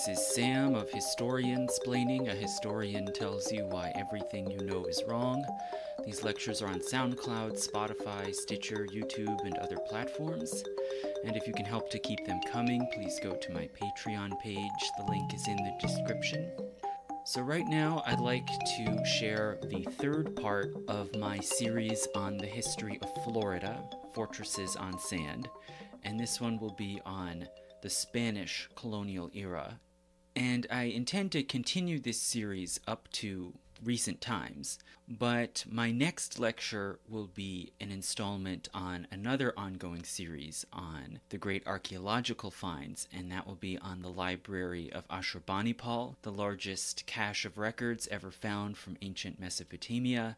This is Sam of Historiansplaining. A historian tells you why everything you know is wrong. These lectures are on SoundCloud, Spotify, Stitcher, YouTube, and other platforms. And if you can help to keep them coming, please go to my Patreon page. The link is in the description. So right now, I'd like to share the third part of my series on the history of Florida, Fortresses on Sand. And this one will be on the Spanish colonial era. And I intend to continue this series up to recent times, but my next lecture will be an installment on another ongoing series on the great archaeological finds, and that will be on the Library of Ashurbanipal, the largest cache of records ever found from ancient Mesopotamia,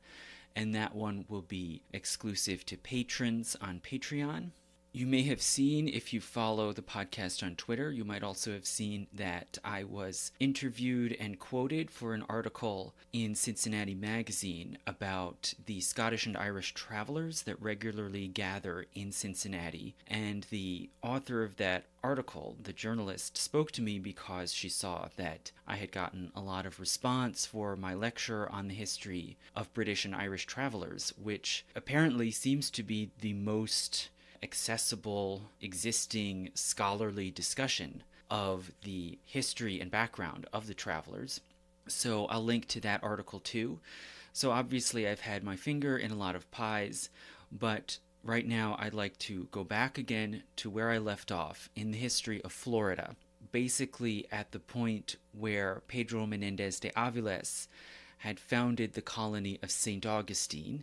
and that one will be exclusive to patrons on Patreon. You may have seen, if you follow the podcast on Twitter, you might also have seen that I was interviewed and quoted for an article in Cincinnati Magazine about the Scottish and Irish travelers that regularly gather in Cincinnati. And the author of that article, the journalist, spoke to me because she saw that I had gotten a lot of response for my lecture on the history of British and Irish travelers, which apparently seems to be the most accessible, existing scholarly discussion of the history and background of the travelers. So I'll link to that article too. So obviously I've had my finger in a lot of pies, but right now I'd like to go back again to where I left off in the history of Florida, basically at the point where Pedro Menendez de Aviles had founded the colony of St. Augustine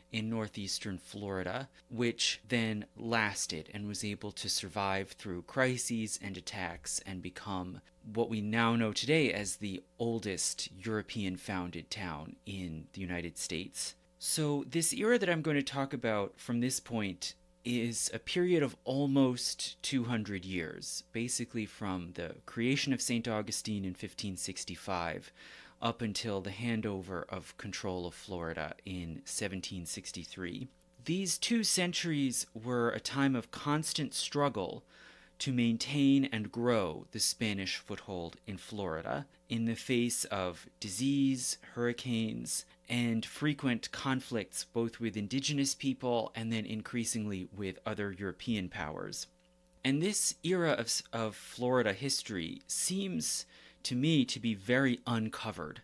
in northeastern Florida, which then lasted and was able to survive through crises and attacks and become what we now know today as the oldest European-founded town in the United States. So this era that I'm going to talk about from this point is a period of almost 200 years, basically from the creation of St. Augustine in 1565 up until the handover of control of Florida in 1763. These 2 centuries were a time of constant struggle to maintain and grow the Spanish foothold in Florida in the face of disease, hurricanes, and frequent conflicts both with indigenous people and then increasingly with other European powers. And this era of Florida history seems to me to be very uncovered.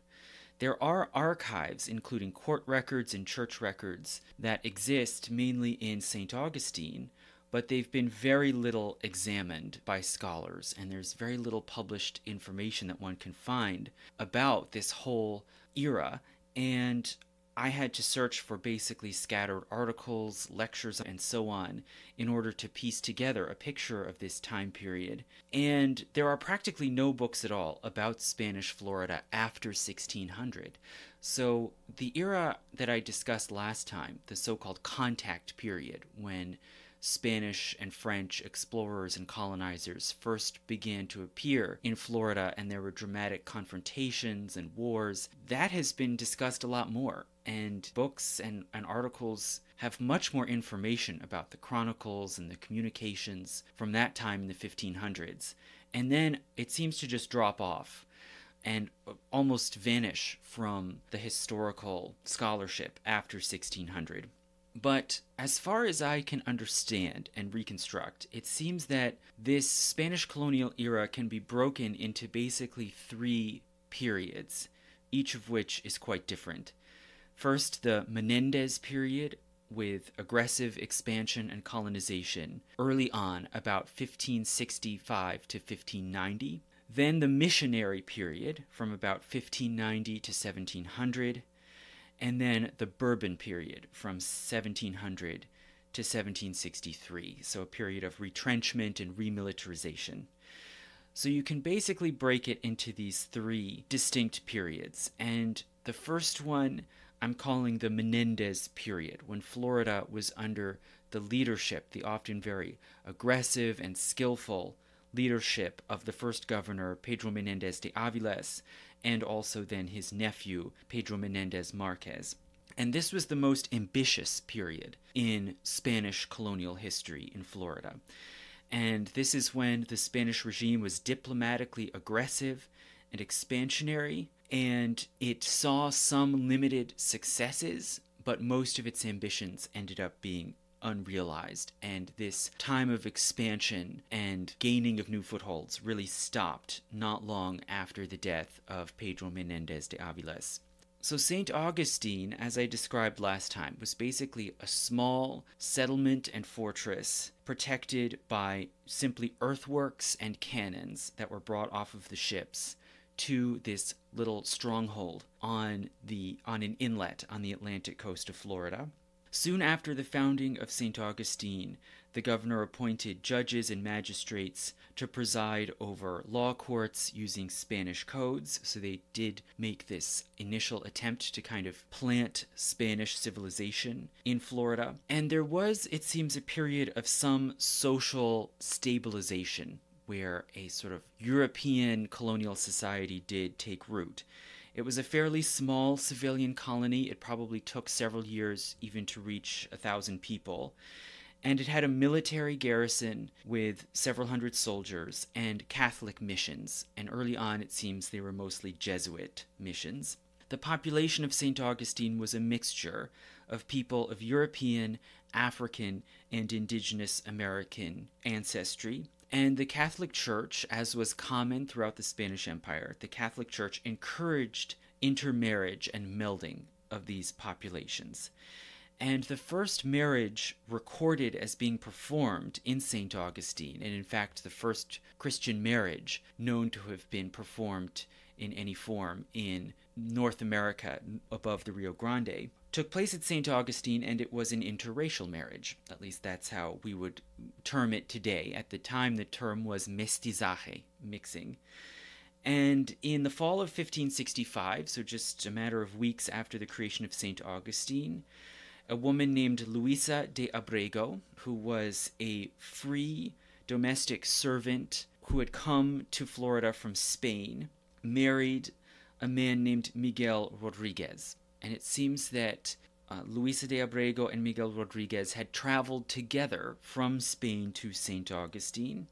There are archives, including court records and church records, that exist mainly in St. Augustine, but they've been very little examined by scholars, and there's very little published information that one can find about this whole era. And I had to search for basically scattered articles, lectures, and so on in order to piece together a picture of this time period. And there are practically no books at all about Spanish Florida after 1600. So the era that I discussed last time, the so-called contact period, when Spanish and French explorers and colonizers first began to appear in Florida and there were dramatic confrontations and wars, that has been discussed a lot more. And books and articles have much more information about the chronicles and the communications from that time in the 1500s. And then it seems to just drop off and almost vanish from the historical scholarship after 1600. But as far as I can understand and reconstruct, it seems that this Spanish colonial era can be broken into basically 3 periods, each of which is quite different. First, the Menendez period, with aggressive expansion and colonization early on, about 1565 to 1590. Then the missionary period, from about 1590 to 1700. And then the Bourbon period from 1700 to 1763, so a period of retrenchment and remilitarization. So you can basically break it into these 3 distinct periods, and the first one I'm calling the Menendez period, when Florida was under the leadership, the often very aggressive and skillful leadership of the first governor, Pedro Menendez de Aviles, and also then his nephew, Pedro Menendez Marquez. And this was the most ambitious period in Spanish colonial history in Florida. And this is when the Spanish regime was diplomatically aggressive and expansionary, and it saw some limited successes, but most of its ambitions ended up being unrealized, and this time of expansion and gaining of new footholds really stopped not long after the death of Pedro Menendez de Aviles. So St. Augustine, as I described last time, was basically a small settlement and fortress protected by simply earthworks and cannons that were brought off of the ships to this little stronghold on an inlet on the Atlantic coast of Florida. Soon after the founding of St. Augustine, the governor appointed judges and magistrates to preside over law courts using Spanish codes. So they did make this initial attempt to kind of plant Spanish civilization in Florida. And there was, it seems, a period of some social stabilization where a sort of European colonial society did take root. It was a fairly small civilian colony. It probably took several years even to reach 1,000 people. And it had a military garrison with several hundred soldiers and Catholic missions. And early on, it seems they were mostly Jesuit missions. The population of St. Augustine was a mixture of people of European, African, and indigenous American ancestry. And the Catholic Church, as was common throughout the Spanish Empire, the Catholic Church encouraged intermarriage and melding of these populations. And the first marriage recorded as being performed in St. Augustine, and in fact the first Christian marriage known to have been performed in any form in North America above the Rio Grande, took place at St. Augustine, and it was an interracial marriage. At least that's how we would term it today. At the time, the term was mestizaje, mixing. And in the fall of 1565, so just a matter of weeks after the creation of St. Augustine, a woman named Luisa de Abrego, who was a free domestic servant who had come to Florida from Spain, married a man named Miguel Rodriguez. And it seems that Luisa de Abrego and Miguel Rodriguez had traveled together from Spain to St. Augustine.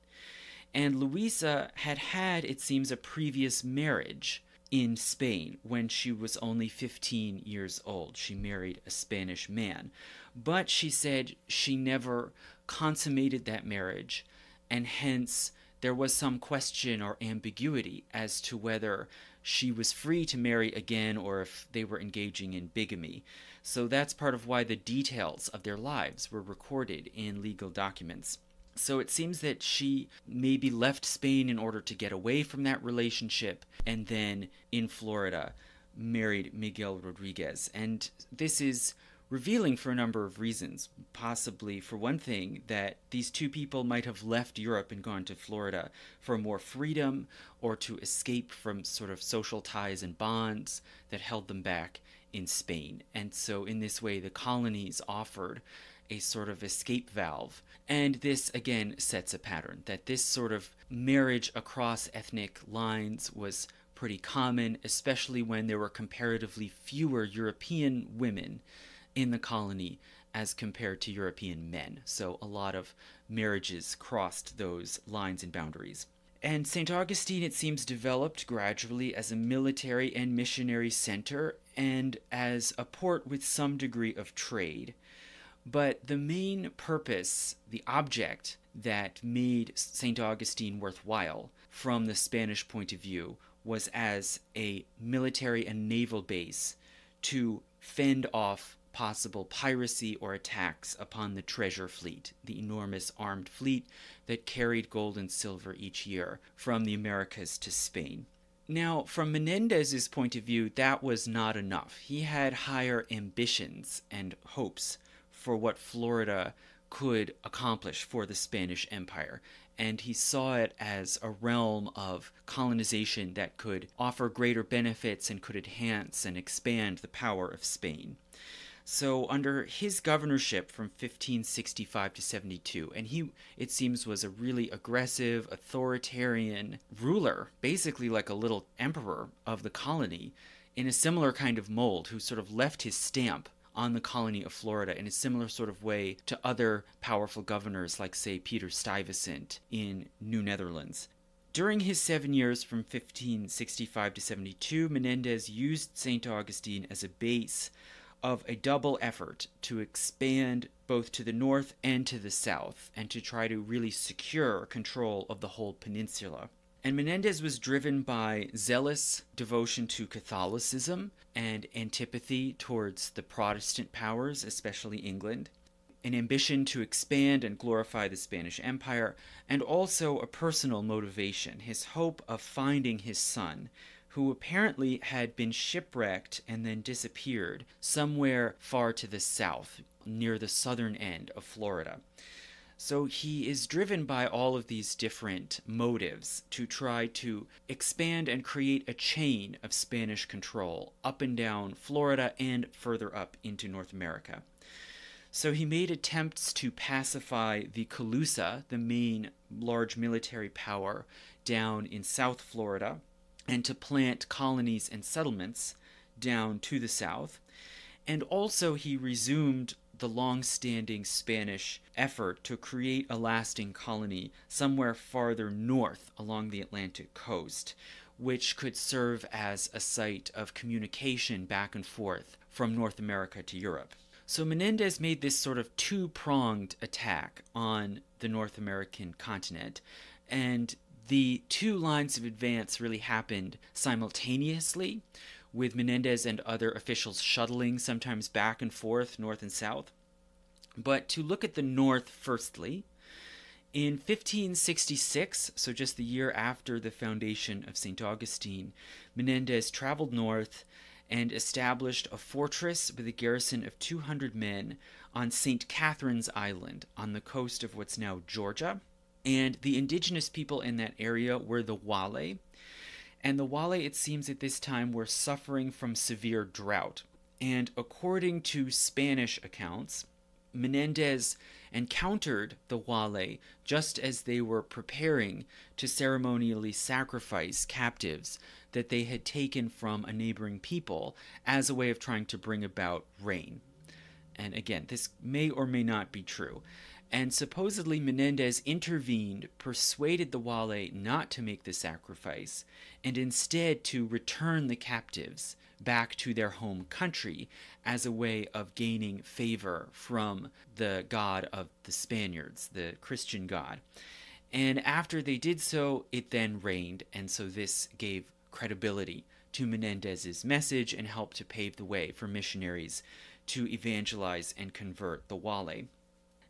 And Luisa had, it seems, a previous marriage in Spain when she was only 15 years old. She married a Spanish man. But she said she never consummated that marriage, and hence there was some question or ambiguity as to whether she was free to marry again or if they were engaging in bigamy. So that's part of why the details of their lives were recorded in legal documents. So it seems that she maybe left Spain in order to get away from that relationship, and then in Florida married Miguel Rodriguez. And this is revealing for a number of reasons. Possibly, for one thing, that these two people might have left Europe and gone to Florida for more freedom or to escape from sort of social ties and bonds that held them back in Spain. And so in this way, the colonies offered a sort of escape valve. And this, again, sets a pattern, that this sort of marriage across ethnic lines was pretty common, especially when there were comparatively fewer European women in the colony as compared to European men. So a lot of marriages crossed those lines and boundaries. And St. Augustine, it seems, developed gradually as a military and missionary center and as a port with some degree of trade. But the main purpose, the object that made St. Augustine worthwhile from the Spanish point of view, was as a military and naval base to fend off possible piracy or attacks upon the treasure fleet, the enormous armed fleet that carried gold and silver each year from the Americas to Spain. Now, from Menendez's point of view, that was not enough. He had higher ambitions and hopes for what Florida could accomplish for the Spanish Empire, and he saw it as a realm of colonization that could offer greater benefits and could enhance and expand the power of Spain. So under his governorship from 1565 to 72, and he, it seems, was a really aggressive, authoritarian ruler, basically like a little emperor of the colony, in a similar kind of mold, who sort of left his stamp on the colony of Florida in a similar sort of way to other powerful governors like, say, Peter Stuyvesant in New Netherlands. During his 7 years from 1565 to 72, Menendez used St. Augustine as a base of a double effort to expand both to the north and to the south, and to try to really secure control of the whole peninsula. And Menendez was driven by zealous devotion to Catholicism and antipathy towards the Protestant powers, especially England, an ambition to expand and glorify the Spanish Empire, and also a personal motivation, his hope of finding his son, who apparently had been shipwrecked and then disappeared somewhere far to the south, near the southern end of Florida. So he is driven by all of these different motives to try to expand and create a chain of Spanish control up and down Florida and further up into North America. So he made attempts to pacify the Calusa, the main large military power down in South Florida, and to plant colonies and settlements down to the south. And also he resumed the long-standing Spanish effort to create a lasting colony somewhere farther north along the Atlantic coast, which could serve as a site of communication back and forth from North America to Europe. So Menendez made this sort of two-pronged attack on the North American continent, and the two lines of advance really happened simultaneously, with Menendez and other officials shuttling sometimes back and forth, north and south. But to look at the north firstly, in 1566, so just the year after the foundation of St. Augustine, Menendez traveled north and established a fortress with a garrison of 200 men on St. Catherine's Island on the coast of what's now Georgia. And the indigenous people in that area were the Wale. And the Wale, it seems at this time, were suffering from severe drought. And according to Spanish accounts, Menendez encountered the Wale just as they were preparing to ceremonially sacrifice captives that they had taken from a neighboring people as a way of trying to bring about rain. And again, this may or may not be true. And supposedly Menendez intervened, persuaded the Wale not to make the sacrifice, and instead to return the captives back to their home country as a way of gaining favor from the god of the Spaniards, the Christian god. And after they did so, it then rained, and so this gave credibility to Menendez's message and helped to pave the way for missionaries to evangelize and convert the Wale.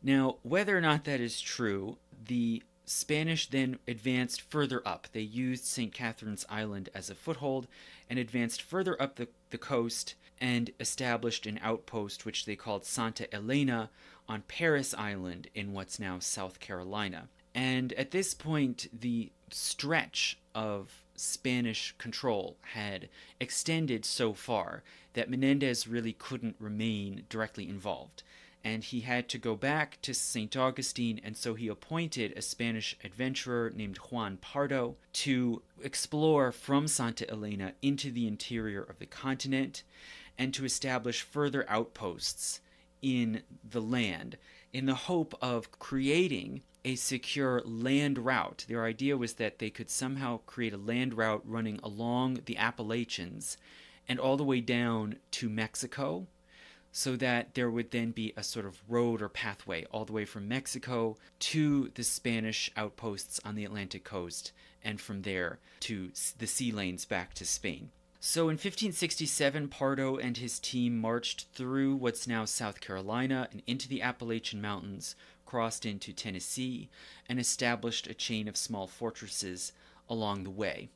Now, whether or not that is true, the Spanish then advanced further up. They used St. Catherine's Island as a foothold and advanced further up the coast and established an outpost which they called Santa Elena on Parris Island in what's now South Carolina. And at this point, the stretch of Spanish control had extended so far that Menendez really couldn't remain directly involved. And he had to go back to St. Augustine, and so he appointed a Spanish adventurer named Juan Pardo to explore from Santa Elena into the interior of the continent and to establish further outposts in the land in the hope of creating a secure land route. Their idea was that they could somehow create a land route running along the Appalachians and all the way down to Mexico, so that there would then be a sort of road or pathway all the way from Mexico to the Spanish outposts on the Atlantic coast, and from there to the sea lanes back to Spain. So in 1567, Pardo and his team marched through what's now South Carolina and into the Appalachian Mountains, crossed into Tennessee, and established a chain of small fortresses along the way.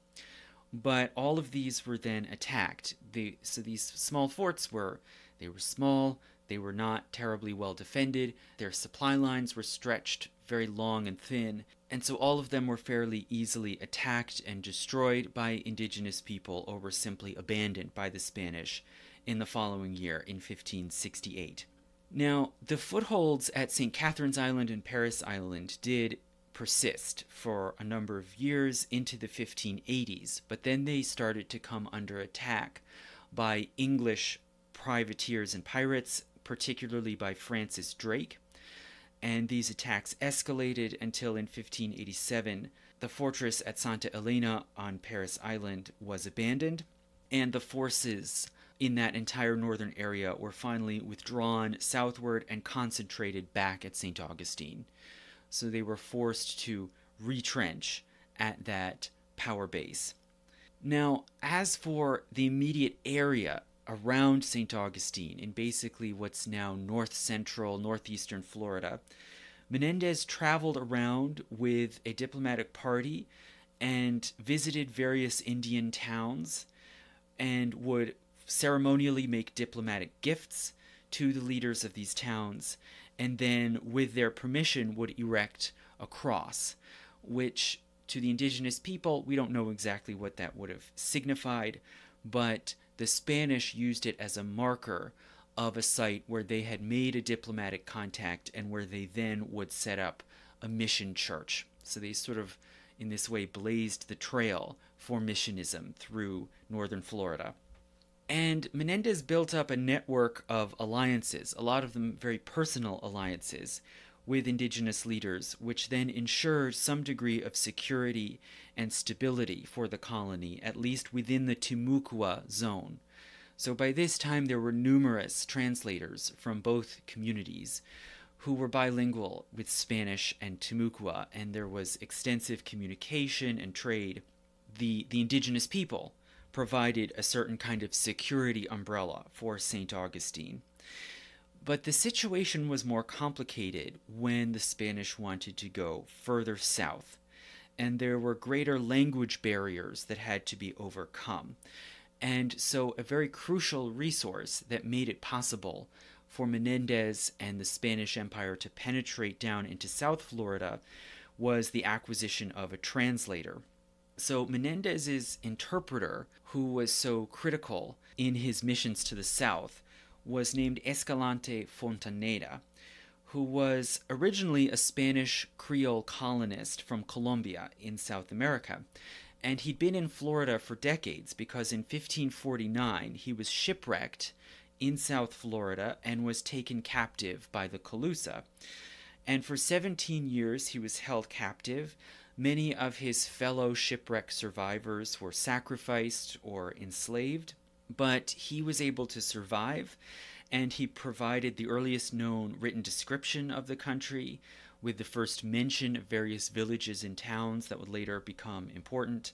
But all of these were then attacked. So these small forts were small, they were not terribly well defended, their supply lines were stretched very long and thin, and so all of them were fairly easily attacked and destroyed by indigenous people or were simply abandoned by the Spanish in the following year, in 1568. Now, the footholds at St. Catherine's Island and Parris Island did persist for a number of years into the 1580s, but then they started to come under attack by English privateers and pirates, particularly by Francis Drake. And these attacks escalated until in 1587 the fortress at Santa Elena on Paris Island was abandoned, and the forces in that entire northern area were finally withdrawn southward and concentrated back at St. Augustine. So they were forced to retrench at that power base. Now, as for the immediate area around St. Augustine, in basically what's now north central, northeastern Florida, Menendez traveled around with a diplomatic party and visited various Indian towns and would ceremonially make diplomatic gifts to the leaders of these towns, and then, with their permission, would erect a cross, which to the indigenous people, we don't know exactly what that would have signified, but the Spanish used it as a marker of a site where they had made a diplomatic contact and where they then would set up a mission church. So they sort of, in this way, blazed the trail for missionism through northern Florida. And Menendez built up a network of alliances, a lot of them very personal alliances, with indigenous leaders, which then ensured some degree of security and stability for the colony, at least within the Timucua zone. So by this time there were numerous translators from both communities who were bilingual with Spanish and Timucua, and there was extensive communication and trade. The indigenous people provided a certain kind of security umbrella for St. Augustine. But the situation was more complicated when the Spanish wanted to go further south, and there were greater language barriers that had to be overcome. And so a very crucial resource that made it possible for Menendez and the Spanish Empire to penetrate down into South Florida was the acquisition of a translator. So Menendez's interpreter, who was so critical in his missions to the south, was named Escalante Fontaneda, who was originally a Spanish Creole colonist from Colombia in South America. And he'd been in Florida for decades because in 1549 he was shipwrecked in South Florida and was taken captive by the Calusa. And for 17 years he was held captive. Many of his fellow shipwreck survivors were sacrificed or enslaved, but he was able to survive, and he provided the earliest known written description of the country, with the first mention of various villages and towns that would later become important.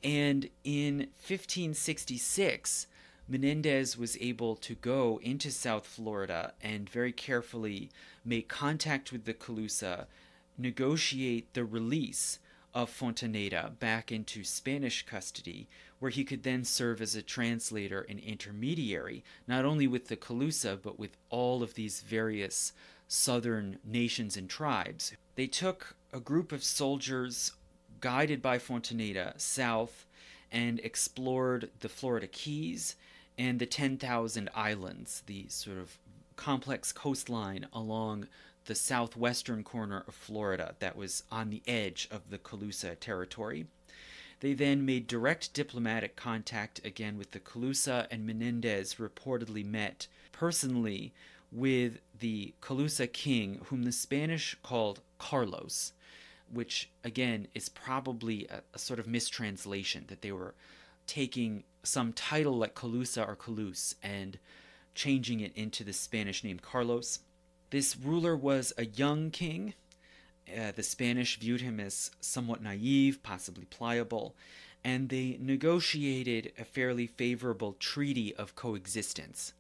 And in 1566, Menendez was able to go into South Florida and very carefully make contact with the Calusa, negotiate the release of Fontaneda back into Spanish custody, where he could then serve as a translator and intermediary, not only with the Calusa, but with all of these various southern nations and tribes. They took a group of soldiers guided by Fontaneda south and explored the Florida Keys and the 10,000 islands, the sort of complex coastline along the southwestern corner of Florida that was on the edge of the Calusa territory. They then made direct diplomatic contact again with the Calusa, and Menendez reportedly met personally with the Calusa king, whom the Spanish called Carlos, which again is probably a sort of mistranslation, that they were taking some title like Calusa or Calus and changing it into the Spanish name Carlos. This ruler was a young king. The Spanish viewed him as somewhat naive, possibly pliable, and they negotiated a fairly favorable treaty of coexistence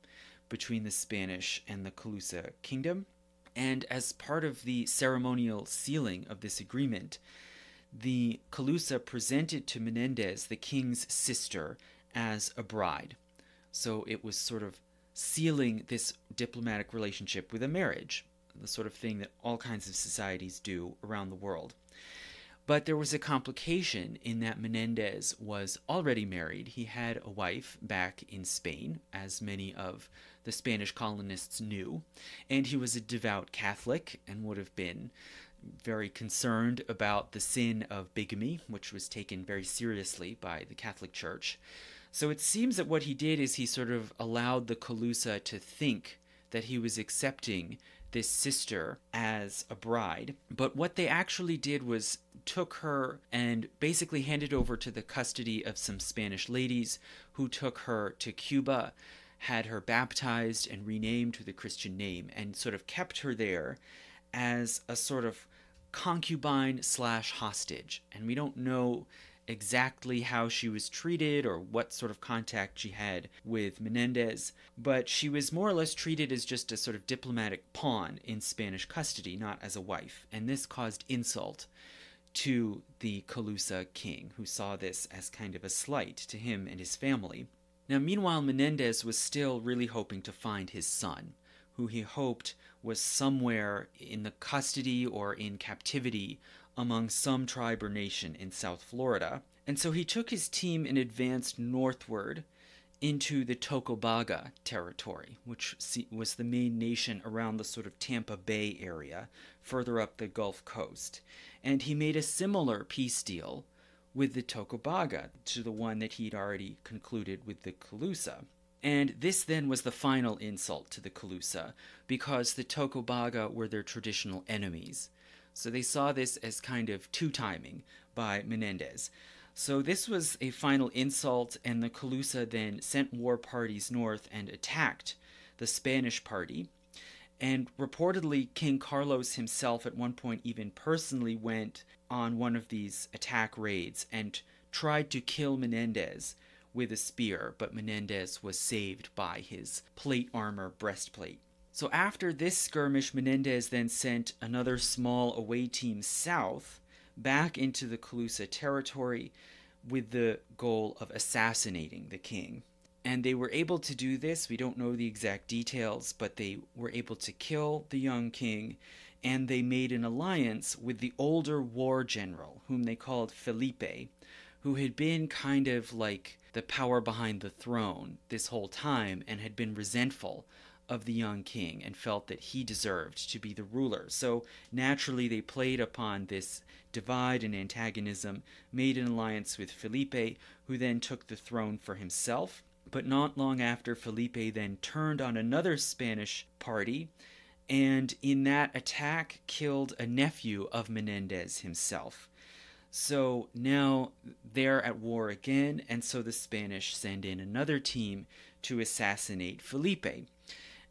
between the Spanish and the Calusa kingdom. And as part of the ceremonial sealing of this agreement, the Calusa presented to Menendez the king's sister as a bride. So it was sort of sealing this diplomatic relationship with a marriage, the sort of thing that all kinds of societies do around the world. But there was a complication in that Menendez was already married. He had a wife back in Spain, as many of the Spanish colonists knew, and he was a devout Catholic and would have been very concerned about the sin of bigamy, which was taken very seriously by the Catholic Church. So it seems that what he did is he sort of allowed the Calusa to think that he was accepting this sister as a bride. But what they actually did was took her and basically handed over to the custody of some Spanish ladies who took her to Cuba, had her baptized and renamed with a Christian name, and sort of kept her there as a sort of concubine slash hostage. And we don't know exactly how she was treated or what sort of contact she had with Menendez, but she was more or less treated as just a sort of diplomatic pawn in Spanish custody, not as a wife. And this caused insult to the Calusa king, who saw this as kind of a slight to him and his family. Now, meanwhile, Menendez was still really hoping to find his son, who he hoped was somewhere in the custody or in captivity among some tribe or nation in South Florida. And so he took his team and advanced northward into the Tocobaga territory, which was the main nation around the sort of Tampa Bay area, further up the Gulf Coast. And he made a similar peace deal with the Tocobaga to the one that he'd already concluded with the Calusa. And this then was the final insult to the Calusa, because the Tocobaga were their traditional enemies. So they saw this as kind of two-timing by Menendez. So this was a final insult, and the Calusa then sent war parties north and attacked the Spanish party. And reportedly, King Carlos himself at one point even personally went on one of these attack raids and tried to kill Menendez with a spear, but Menendez was saved by his plate armor breastplate. So after this skirmish, Menendez then sent another small away team south back into the Calusa territory with the goal of assassinating the king. And they were able to do this. We don't know the exact details, but they were able to kill the young king, and they made an alliance with the older war general, whom they called Felipe, who had been kind of like the power behind the throne this whole time and had been resentful of the young king and felt that he deserved to be the ruler. So naturally they played upon this divide and antagonism, made an alliance with Felipe, who then took the throne for himself. But not long after, Felipe then turned on another Spanish party, and in that attack killed a nephew of Menendez himself. So now they're at war again, and so the Spanish send in another team to assassinate Felipe.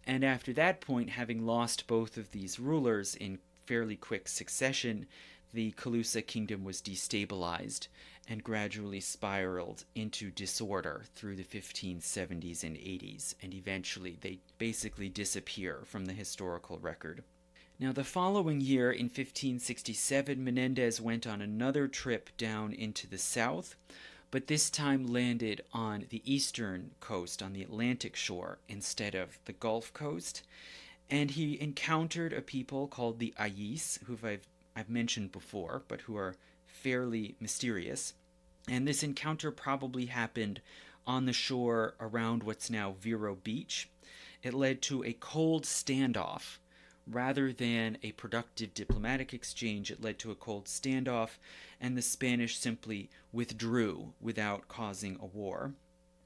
And after that point, having lost both of these rulers in fairly quick succession, the Calusa kingdom was destabilized and gradually spiraled into disorder through the 1570s and 80s, and eventually they basically disappear from the historical record. Now, the following year, in 1567, Menendez went on another trip down into the south, but this time landed on the eastern coast, on the Atlantic shore, instead of the Gulf Coast. And he encountered a people called the Ayis, who I've mentioned before, but who are fairly mysterious. And this encounter probably happened on the shore around what's now Vero Beach. It led to a cold standoff. Rather than a productive diplomatic exchange, it led to a cold standoff, and the Spanish simply withdrew without causing a war.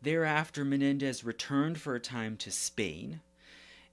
Thereafter, Menendez returned for a time to Spain,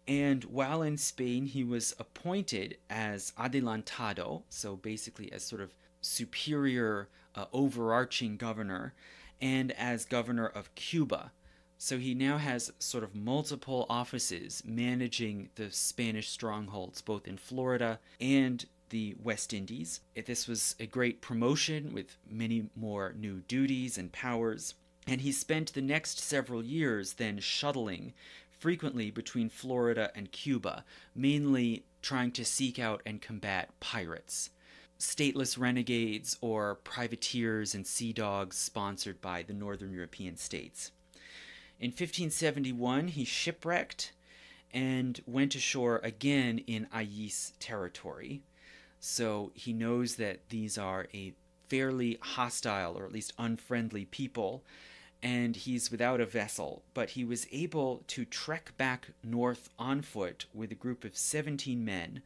and while in Spain, he was appointed as adelantado, so basically as sort of superior, overarching governor, and as governor of Cuba. So he now has sort of multiple offices managing the Spanish strongholds, both in Florida and the West Indies. This was a great promotion with many more new duties and powers. And he spent the next several years then shuttling frequently between Florida and Cuba, mainly trying to seek out and combat pirates, stateless renegades, or privateers and sea dogs sponsored by the Northern European states. In 1571, he shipwrecked and went ashore again in Ayis territory. So he knows that these are a fairly hostile, or at least unfriendly people, and he's without a vessel. But he was able to trek back north on foot with a group of 17 men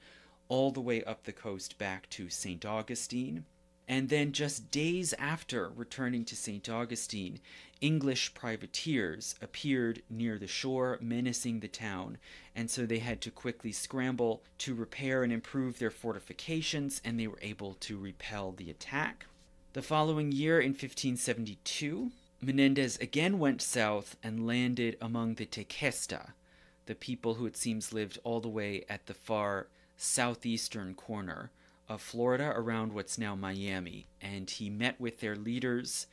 all the way up the coast back to St. Augustine. And then just days after returning to St. Augustine, English privateers appeared near the shore, menacing the town, and so they had to quickly scramble to repair and improve their fortifications, and they were able to repel the attack. The following year, in 1572, Menendez again went south and landed among the Tequesta, the people who it seems lived all the way at the far southeastern corner of Florida around what's now Miami. And he met with their leaders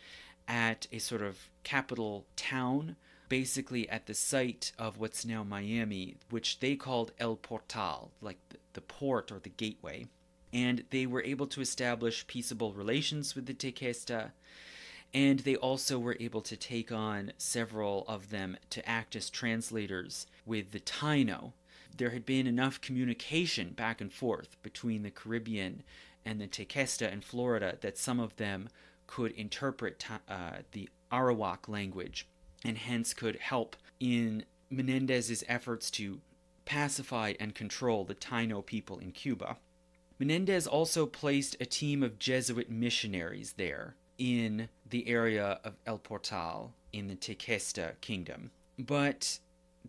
at a sort of capital town, basically at the site of what's now Miami, which they called El Portal, like the port or the gateway. And they were able to establish peaceable relations with the Tequesta, and they also were able to take on several of them to act as translators with the Taino. There had been enough communication back and forth between the Caribbean and the Tequesta in Florida that some of them could interpret the Arawak language, and hence could help in Menendez's efforts to pacify and control the Taino people in Cuba. Menendez also placed a team of Jesuit missionaries there in the area of El Portal in the Tequesta kingdom. But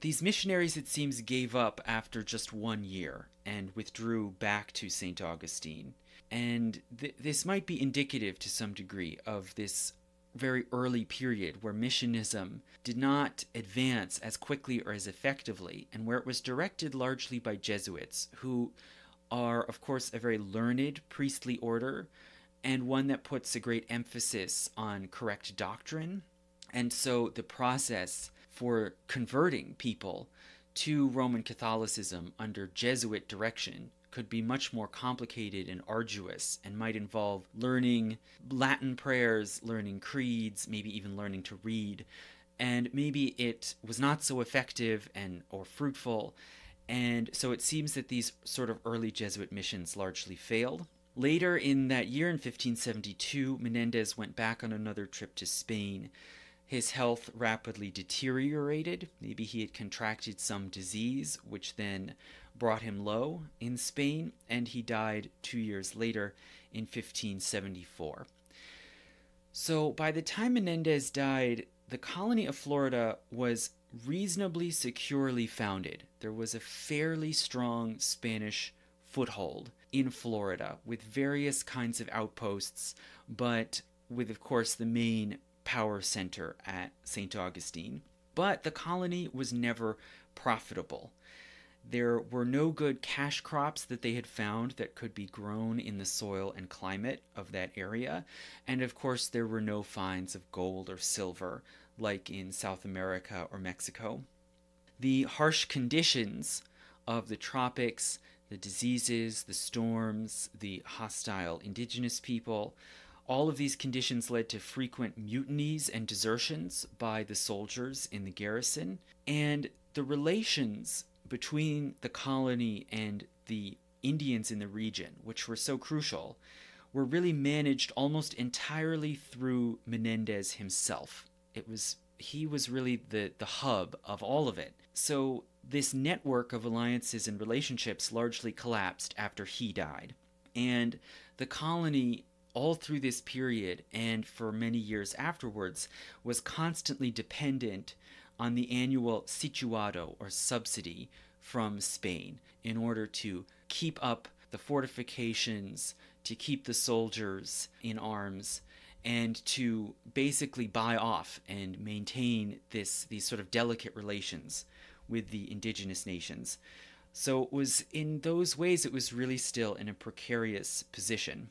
these missionaries, it seems, gave up after just 1 year and withdrew back to St. Augustine. And this might be indicative to some degree of this very early period where missionism did not advance as quickly or as effectively, and where it was directed largely by Jesuits, who are, of course, a very learned priestly order, and one that puts a great emphasis on correct doctrine. And so the process for converting people to Roman Catholicism under Jesuit direction could be much more complicated and arduous, and might involve learning Latin prayers, learning creeds, maybe even learning to read. And maybe it was not so effective or fruitful, and so it seems that these sort of early Jesuit missions largely failed. Later in that year, in 1572, Menendez went back on another trip to Spain. His health rapidly deteriorated. Maybe he had contracted some disease, which then brought him low in Spain, and he died 2 years later in 1574. So by the time Menendez died, the colony of Florida was reasonably securely founded. There was a fairly strong Spanish foothold in Florida with various kinds of outposts, but with, of course, the main power center at St. Augustine. But the colony was never profitable. There were no good cash crops that they had found that could be grown in the soil and climate of that area, and of course there were no finds of gold or silver like in South America or Mexico. The harsh conditions of the tropics, the diseases, the storms, the hostile indigenous people, all of these conditions led to frequent mutinies and desertions by the soldiers in the garrison, and the relations between the colony and the Indians in the region, which were so crucial, were really managed almost entirely through Menendez himself. He was really the hub of all of it. So this network of alliances and relationships largely collapsed after he died. And the colony, all through this period and for many years afterwards, was constantly dependent on the annual situado, or subsidy, from Spain in order to keep up the fortifications, to keep the soldiers in arms, and to basically buy off and maintain these sort of delicate relations with the indigenous nations. So it was, in those ways, it was really still in a precarious position.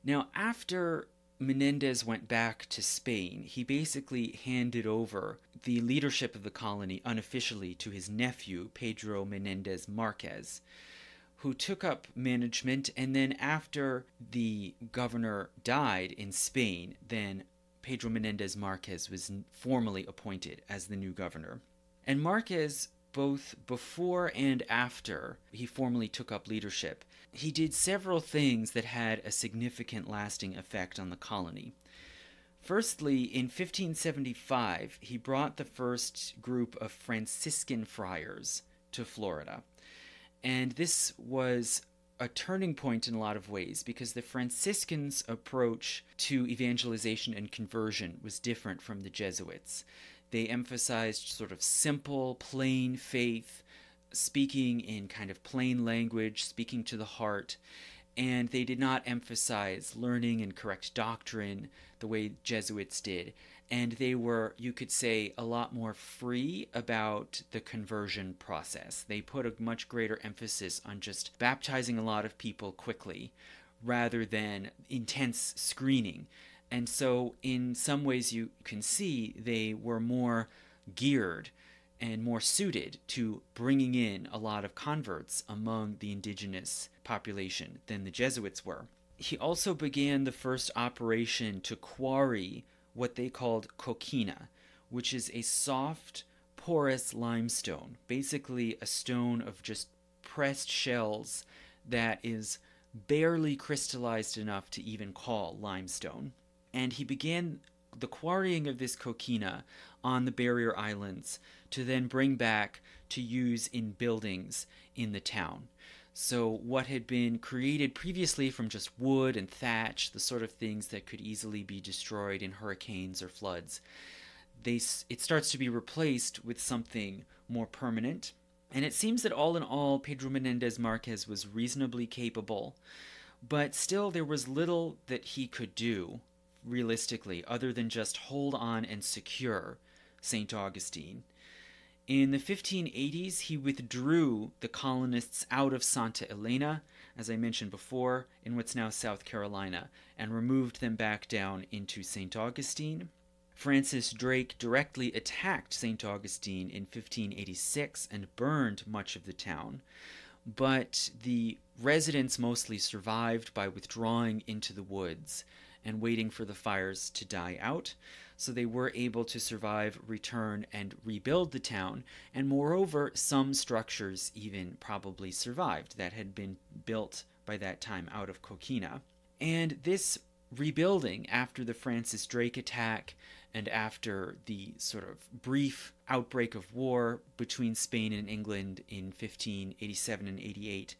Now, after Menendez went back to Spain, he basically handed over the leadership of the colony unofficially to his nephew, Pedro Menendez Marquez, who took up management, and then after the governor died in Spain, then Pedro Menendez Marquez was formally appointed as the new governor. And Marquez, both before and after he formally took up leadership, he did several things that had a significant lasting effect on the colony. Firstly, in 1575, he brought the first group of Franciscan friars to Florida. And this was a turning point in a lot of ways, because the Franciscans' approach to evangelization and conversion was different from the Jesuits. They emphasized sort of simple, plain faith, speaking in kind of plain language, speaking to the heart, and they did not emphasize learning and correct doctrine the way Jesuits did. And they were, you could say, a lot more free about the conversion process. They put a much greater emphasis on just baptizing a lot of people quickly rather than intense screening. And so in some ways you can see they were more geared and more suited to bringing in a lot of converts among the indigenous population than the Jesuits were. He also began the first operation to quarry what they called coquina, which is a soft, porous limestone, basically a stone of just pressed shells that is barely crystallized enough to even call limestone. And he began the quarrying of this coquina on the barrier islands to then bring back to use in buildings in the town. So what had been created previously from just wood and thatch, the sort of things that could easily be destroyed in hurricanes or floods, it starts to be replaced with something more permanent. And it seems that all in all, Pedro Menendez Marquez was reasonably capable, but still there was little that he could do, realistically, other than just hold on and secure St. Augustine. In the 1580s, he withdrew the colonists out of Santa Elena, as I mentioned before, in what's now South Carolina, and removed them back down into St. Augustine. Francis Drake directly attacked St. Augustine in 1586 and burned much of the town, but the residents mostly survived by withdrawing into the woods and waiting for the fires to die out. So they were able to survive, return, and rebuild the town, and moreover, some structures even probably survived that had been built by that time out of coquina. And this rebuilding, after the Francis Drake attack and after the sort of brief outbreak of war between Spain and England in 1587 and 88,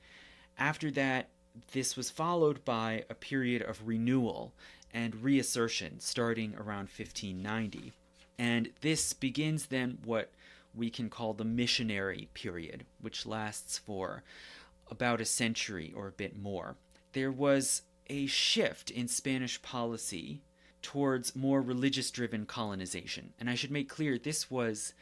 after that, this was followed by a period of renewal and reassertion starting around 1590. And this begins then what we can call the missionary period, which lasts for about a century or a bit more. There was a shift in Spanish policy towards more religious-driven colonization. And I should make clear this was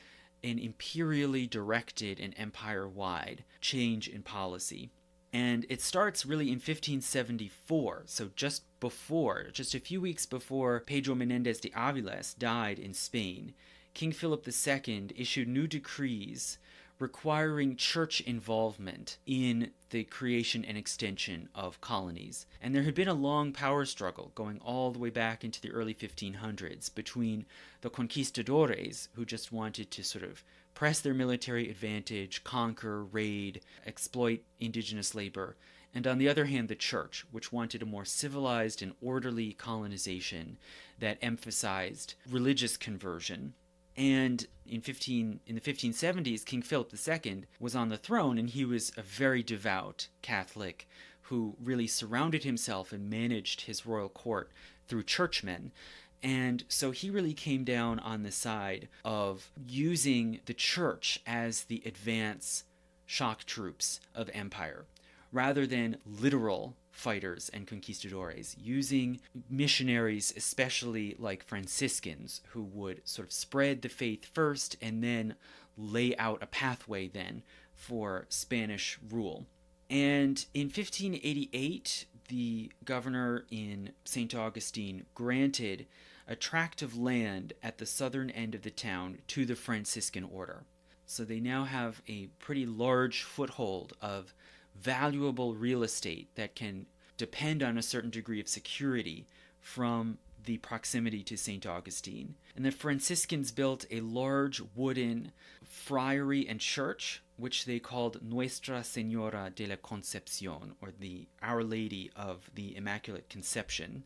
an imperially directed and empire-wide change in policy. And it starts really in 1574, so just a few weeks before Pedro Menendez de Aviles died in Spain. King Philip II issued new decrees requiring church involvement in the creation and extension of colonies. And there had been a long power struggle going all the way back into the early 1500s between the conquistadores, who just wanted to sort of press their military advantage, conquer, raid, exploit indigenous labor, and on the other hand, the church, which wanted a more civilized and orderly colonization that emphasized religious conversion. And in the 1570s, King Philip II was on the throne, and he was a very devout Catholic who really surrounded himself and managed his royal court through churchmen. And so he really came down on the side of using the church as the advance shock troops of empire, rather than literal fighters and conquistadores, using missionaries, especially like Franciscans, who would sort of spread the faith first and then lay out a pathway then for Spanish rule. And in 1588, the governor in St. Augustine granted a tract of land at the southern end of the town to the Franciscan order. So they now have a pretty large foothold of valuable real estate that can depend on a certain degree of security from the proximity to St. Augustine. And the Franciscans built a large wooden friary and church, which they called Nuestra Señora de la Concepción, or the Our Lady of the Immaculate Conception.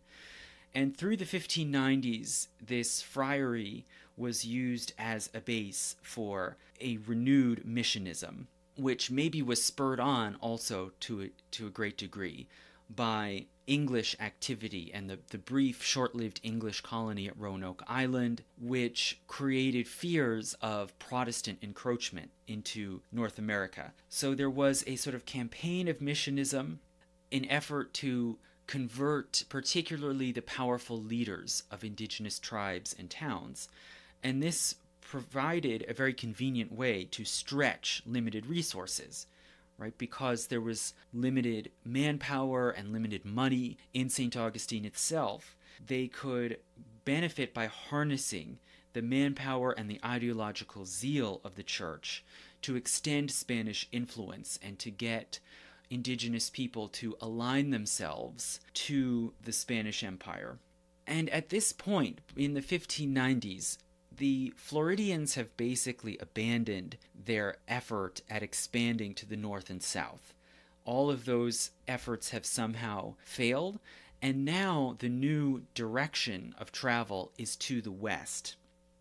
And through the 1590s, this friary was used as a base for a renewed missionism. which maybe was spurred on also to a great degree by English activity and the brief, short-lived English colony at Roanoke Island, which created fears of Protestant encroachment into North America. So there was a sort of campaign of missionism, an effort to convert particularly the powerful leaders of indigenous tribes and towns, and this provided a very convenient way to stretch limited resources, right? Because there was limited manpower and limited money in St. Augustine itself, they could benefit by harnessing the manpower and the ideological zeal of the church to extend Spanish influence and to get indigenous people to align themselves to the Spanish Empire. And at this point, in the 1590s, the Floridians have basically abandoned their effort at expanding to the north and south. All of those efforts have somehow failed, and now the new direction of travel is to the west.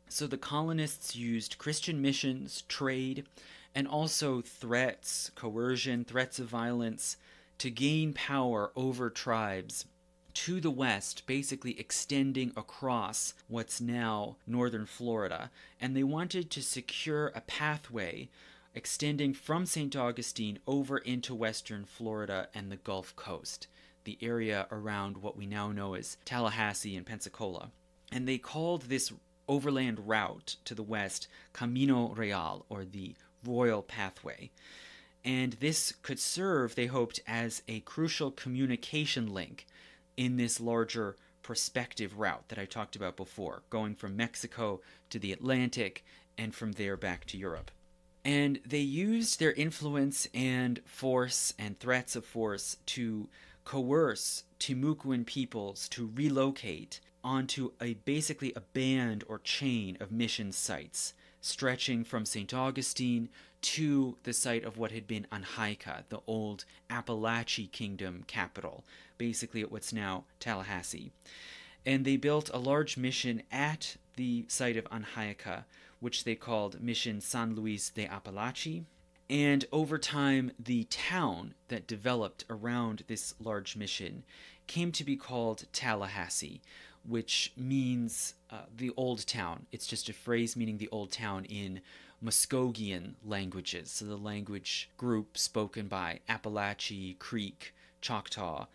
So the colonists used Christian missions, trade, and also threats, coercion, threats of violence to gain power over tribes to the west, basically extending across what's now northern Florida. And they wanted to secure a pathway extending from St. Augustine over into western Florida and the Gulf Coast, the area around what we now know as Tallahassee and Pensacola. And they called this overland route to the west Camino Real, or the Royal Pathway. And this could serve, they hoped, as a crucial communication link in this larger prospective route that I talked about before, going from Mexico to the Atlantic and from there back to Europe. And they used their influence and force and threats of force to coerce Timucuan peoples to relocate onto basically a band or chain of mission sites, stretching from St. Augustine to the site of what had been Anhaica, the old Appalachian Kingdom capital, basically at what's now Tallahassee. And they built a large mission at the site of Anhaica, which they called Mission San Luis de Apalache. And over time, the town that developed around this large mission came to be called Tallahassee, which means the old town. It's just a phrase meaning the old town in Muskogean languages, so the language group spoken by Appalachee, Creek, Choctaw.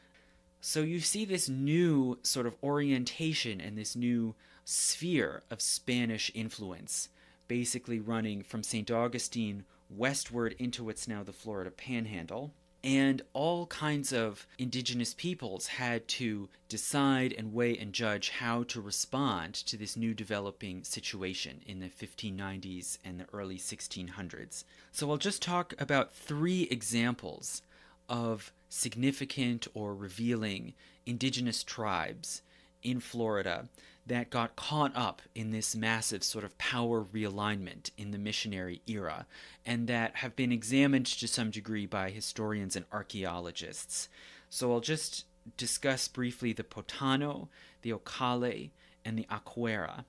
So you see this new sort of orientation and this new sphere of Spanish influence, basically running from St. Augustine westward into what's now the Florida Panhandle. And all kinds of indigenous peoples had to decide and weigh and judge how to respond to this new developing situation in the 1590s and the early 1600s. So I'll just talk about 3 examples of significant or revealing indigenous tribes in Florida that got caught up in this massive sort of power realignment in the missionary era, and that have been examined to some degree by historians and archaeologists. So I'll just discuss briefly the Potano, the Ocale, and the Acuera.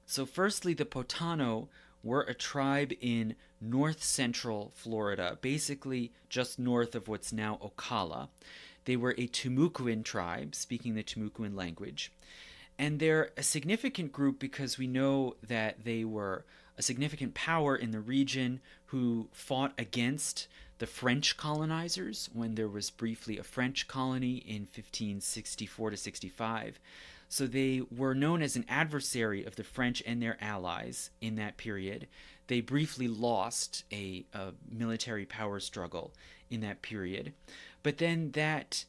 So firstly, the Potano were a tribe in north-central Florida, basically just north of what's now Ocala. They were a Timucuan tribe, speaking the Timucuan language. And they're a significant group because we know that they were a significant power in the region who fought against the French colonizers when there was briefly a French colony in 1564 to 65. So they were known as an adversary of the French and their allies in that period. They briefly lost a military power struggle in that period. But then that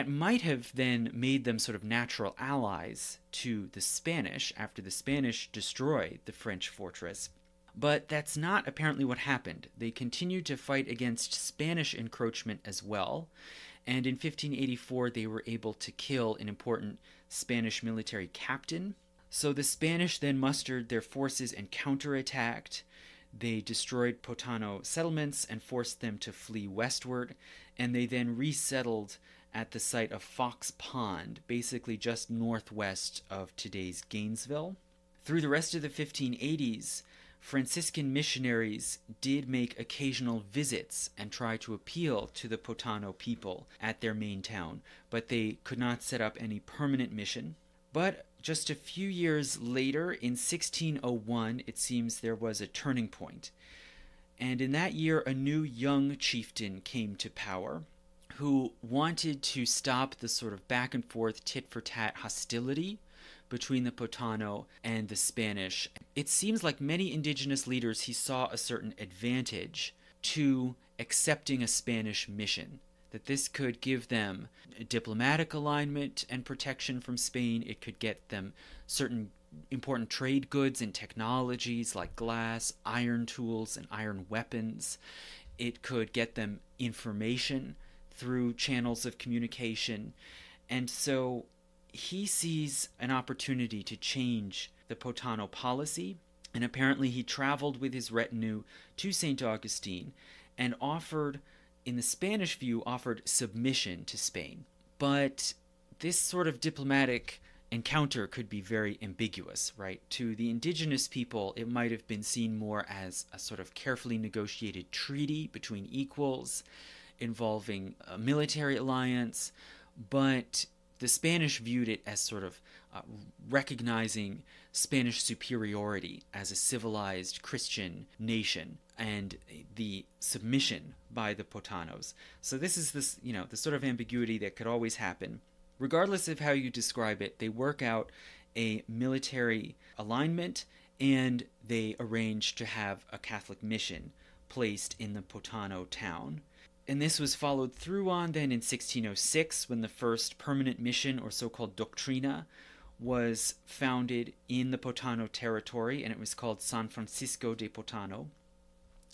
might have then made them sort of natural allies to the Spanish after the Spanish destroyed the French fortress. But that's not apparently what happened. They continued to fight against Spanish encroachment as well, and in 1584 they were able to kill an important Spanish military captain. So the Spanish then mustered their forces and counterattacked. They destroyed Potano settlements and forced them to flee westward, and they then resettled at the site of Fox Pond, basically just northwest of today's Gainesville. Through the rest of the 1580s, Franciscan missionaries did make occasional visits and try to appeal to the Potano people at their main town, but they could not set up any permanent mission. But just a few years later, in 1601, it seems there was a turning point. And in that year, a new young chieftain came to power who wanted to stop the sort of back and forth tit-for-tat hostility between the Potano and the Spanish. It seems like many indigenous leaders, he saw a certain advantage to accepting a Spanish mission, that this could give them diplomatic alignment and protection from Spain. It could get them certain important trade goods and technologies like glass, iron tools, and iron weapons. It could get them information through channels of communication. And so he sees an opportunity to change the Potano policy, and apparently he traveled with his retinue to St. Augustine and offered, in the Spanish view, offered submission to Spain. But this sort of diplomatic encounter could be very ambiguous, right? To the indigenous people, it might have been seen more as a sort of carefully negotiated treaty between equals involving a military alliance, but the Spanish viewed it as sort of recognizing Spanish superiority as a civilized Christian nation and the submission by the Potanos. So this is the sort of ambiguity that could always happen. Regardless of how you describe it, they work out a military alignment and they arrange to have a Catholic mission placed in the Potano town. And this was followed through on then in 1606 when the first permanent mission, or so-called doctrina, was founded in the Potano territory, and it was called San Francisco de Potano.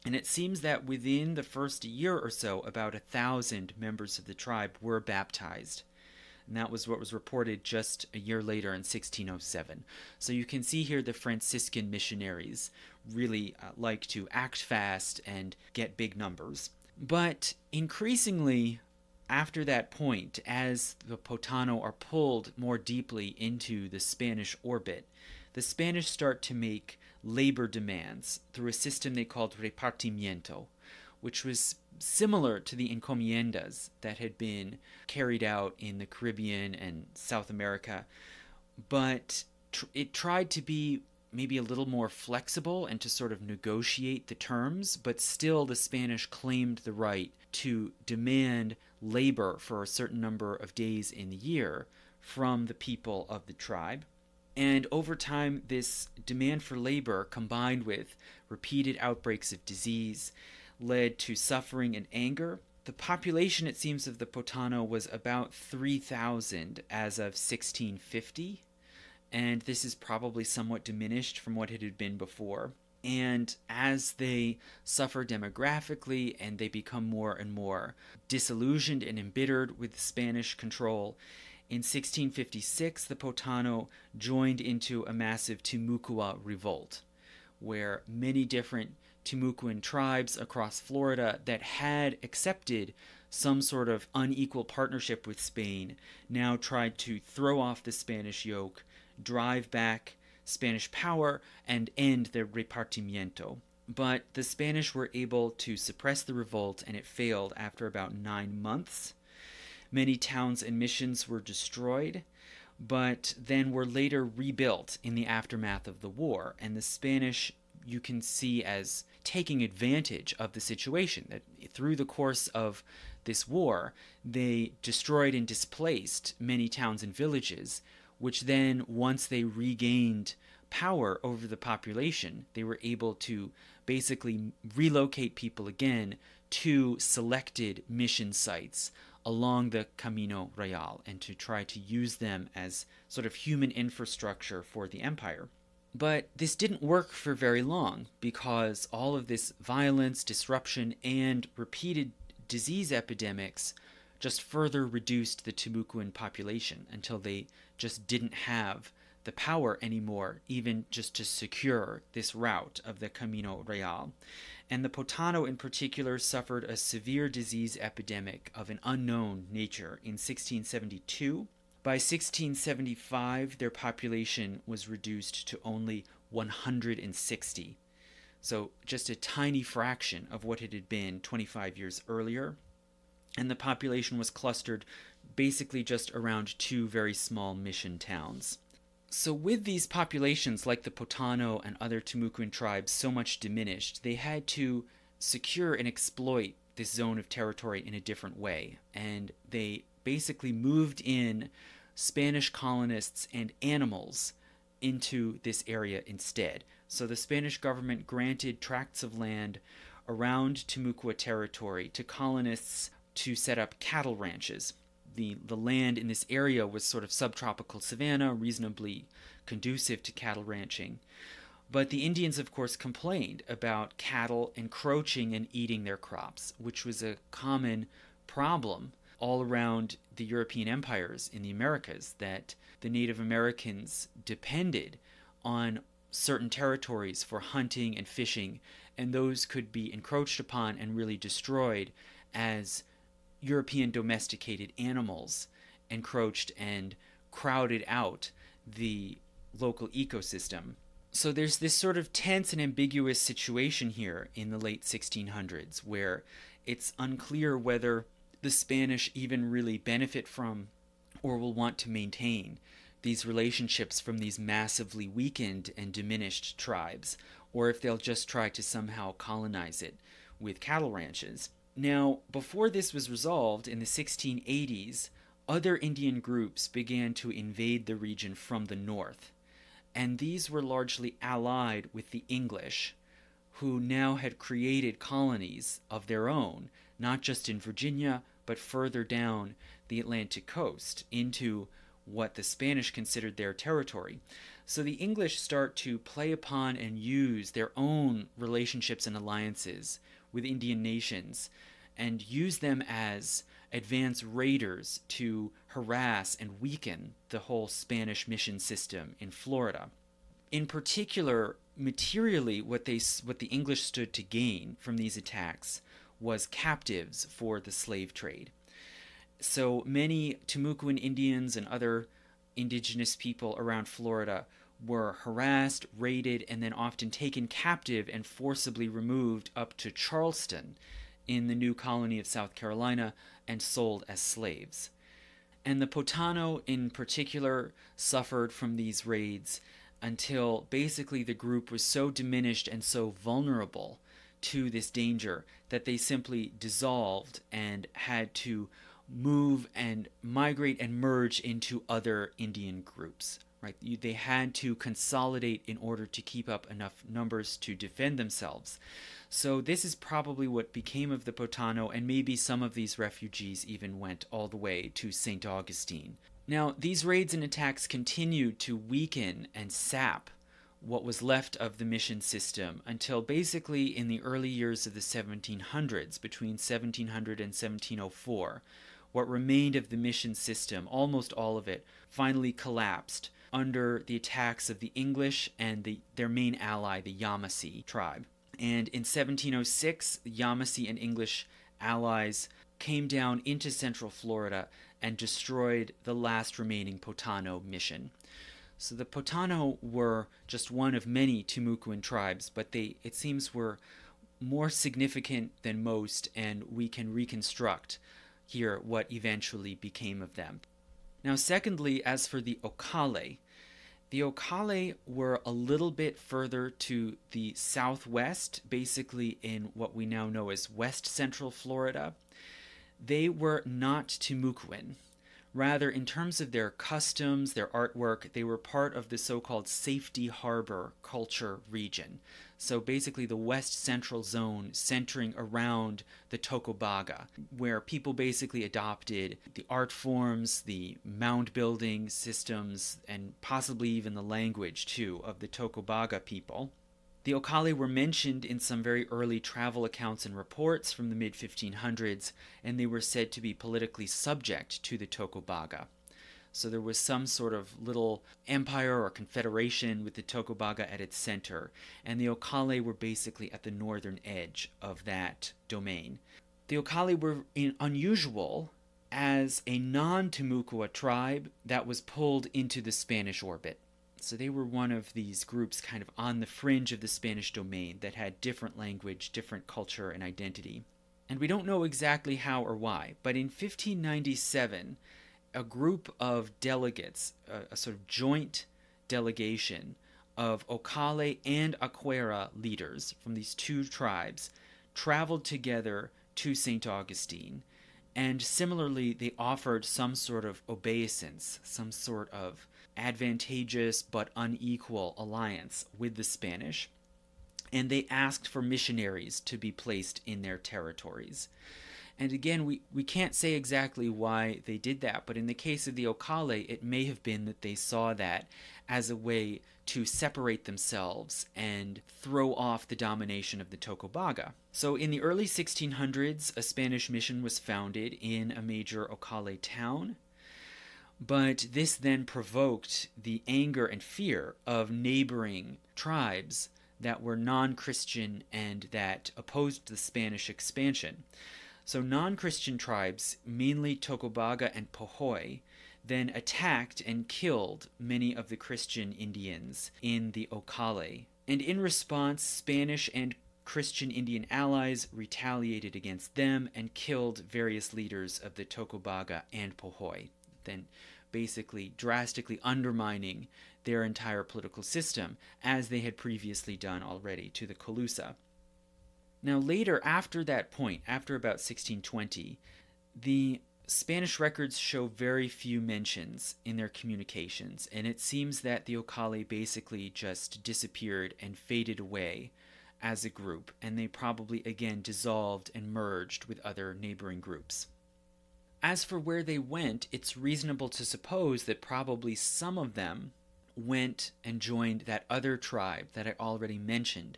And it seems that within the first year or so, about 1,000 members of the tribe were baptized. And that was what was reported just a year later in 1607. So you can see here the Franciscan missionaries really like to act fast and get big numbers. But increasingly, after that point, as the Potano are pulled more deeply into the Spanish orbit, the Spanish start to make labor demands through a system they called repartimiento, which was similar to the encomiendas that had been carried out in the Caribbean and South America, but it tried to be maybe a little more flexible and to sort of negotiate the terms, but still the Spanish claimed the right to demand labor for a certain number of days in the year from the people of the tribe. And over time, this demand for labor, combined with repeated outbreaks of disease, led to suffering and anger. The population, it seems, of the Potano was about 3,000 as of 1650. And this is probably somewhat diminished from what it had been before. And as they suffer demographically and they become more and more disillusioned and embittered with Spanish control, in 1656 the Potano joined into a massive Timucua revolt, where many different Timucuan tribes across Florida that had accepted some sort of unequal partnership with Spain now tried to throw off the Spanish yoke, drive back Spanish power, and end the repartimiento. But the Spanish were able to suppress the revolt, and it failed after about 9 months. Many towns and missions were destroyed, but then were later rebuilt in the aftermath of the war, and the Spanish you can see as taking advantage of the situation, that through the course of this war, they destroyed and displaced many towns and villages, which then, once they regained power over the population, they were able to basically relocate people again to selected mission sites along the Camino Real and to try to use them as sort of human infrastructure for the empire. But this didn't work for very long because all of this violence, disruption, and repeated disease epidemics just further reduced the Timucuan population until they just didn't have the power anymore, even just to secure this route of the Camino Real. And the Potano in particular suffered a severe disease epidemic of an unknown nature in 1672. By 1675, their population was reduced to only 160. So just a tiny fraction of what it had been 25 years earlier. And the population was clustered basically just around two very small mission towns. So with these populations, like the Potano and other Timucuan tribes, so much diminished, they had to secure and exploit this zone of territory in a different way. And they basically moved in Spanish colonists and animals into this area instead. So the Spanish government granted tracts of land around Timucua territory to colonists to set up cattle ranches. The land in this area was sort of subtropical savanna, reasonably conducive to cattle ranching. But the Indians, of course, complained about cattle encroaching and eating their crops, which was a common problem all around the European empires in the Americas, that the Native Americans depended on certain territories for hunting and fishing, and those could be encroached upon and really destroyed as European domesticated animals encroached and crowded out the local ecosystem. So there's this sort of tense and ambiguous situation here in the late 1600s where it's unclear whether the Spanish even really benefit from or will want to maintain these relationships from these massively weakened and diminished tribes, or if they'll just try to somehow colonize it with cattle ranches. Now, before this was resolved in the 1680s, other Indian groups began to invade the region from the north, and these were largely allied with the English, who now had created colonies of their own, not just in Virginia, but further down the Atlantic coast into what the Spanish considered their territory. So the English start to play upon and use their own relationships and alliances with Indian nations and use them as advanced raiders to harass and weaken the whole Spanish mission system in Florida. In particular, materially, what the English stood to gain from these attacks was captives for the slave trade. So many Timucuan Indians and other indigenous people around Florida were harassed, raided, and then often taken captive and forcibly removed up to Charleston in the new colony of South Carolina and sold as slaves. And the Potano in particular suffered from these raids until basically the group was so diminished and so vulnerable to this danger that they simply dissolved and had to move and migrate and merge into other Indian groups. Right? They had to consolidate in order to keep up enough numbers to defend themselves. So this is probably what became of the Potano, and maybe some of these refugees even went all the way to St. Augustine. Now, these raids and attacks continued to weaken and sap what was left of the mission system until basically in the early years of the 1700s, between 1700 and 1704, what remained of the mission system, almost all of it, finally collapsed under the attacks of the English and their main ally, the Yamasee tribe. And in 1706, the Yamasee and English allies came down into central Florida and destroyed the last remaining Potano mission. So the Potano were just one of many Timucuan tribes, but they, it seems, were more significant than most, and we can reconstruct here what eventually became of them. Now, secondly, as for the Ocale were a little bit further to the southwest, basically in what we now know as west central Florida. They were not Timucuan. Rather, in terms of their customs, their artwork, they were part of the so-called Safety Harbor culture region. So basically the west central zone centering around the Tocobaga, where people basically adopted the art forms, the mound building systems, and possibly even the language, too, of the Tocobaga people. The Ocale were mentioned in some very early travel accounts and reports from the mid-1500s, and they were said to be politically subject to the Tocobaga. So there was some sort of little empire or confederation with the Tocobaga at its center, and the Ocale were basically at the northern edge of that domain. The Ocale were unusual as a non-Timucua tribe that was pulled into the Spanish orbit. So they were one of these groups kind of on the fringe of the Spanish domain that had different language, different culture, and identity. And we don't know exactly how or why, but in 1597, a group of delegates, a sort of joint delegation of Ocale and Aquera leaders from these two tribes, traveled together to St. Augustine. And similarly, they offered some sort of obeisance, some sort of advantageous but unequal alliance with the Spanish. And they asked for missionaries to be placed in their territories. And again, we can't say exactly why they did that, but in the case of the Ocale, it may have been that they saw that as a way to separate themselves and throw off the domination of the Tocobaga. So in the early 1600s, a Spanish mission was founded in a major Ocale town, but this then provoked the anger and fear of neighboring tribes that were non-Christian and that opposed the Spanish expansion. So non-Christian tribes, mainly Tocobaga and Pohoy, then attacked and killed many of the Christian Indians in the Ocale. And in response, Spanish and Christian Indian allies retaliated against them and killed various leaders of the Tocobaga and Pohoy, then basically drastically undermining their entire political system, as they had previously done already to the Colusa. Now later, after that point, after about 1620, the Spanish records show very few mentions in their communications, and it seems that the Ocale basically just disappeared and faded away as a group, and they probably again dissolved and merged with other neighboring groups. As for where they went, it's reasonable to suppose that probably some of them went and joined that other tribe that I already mentioned,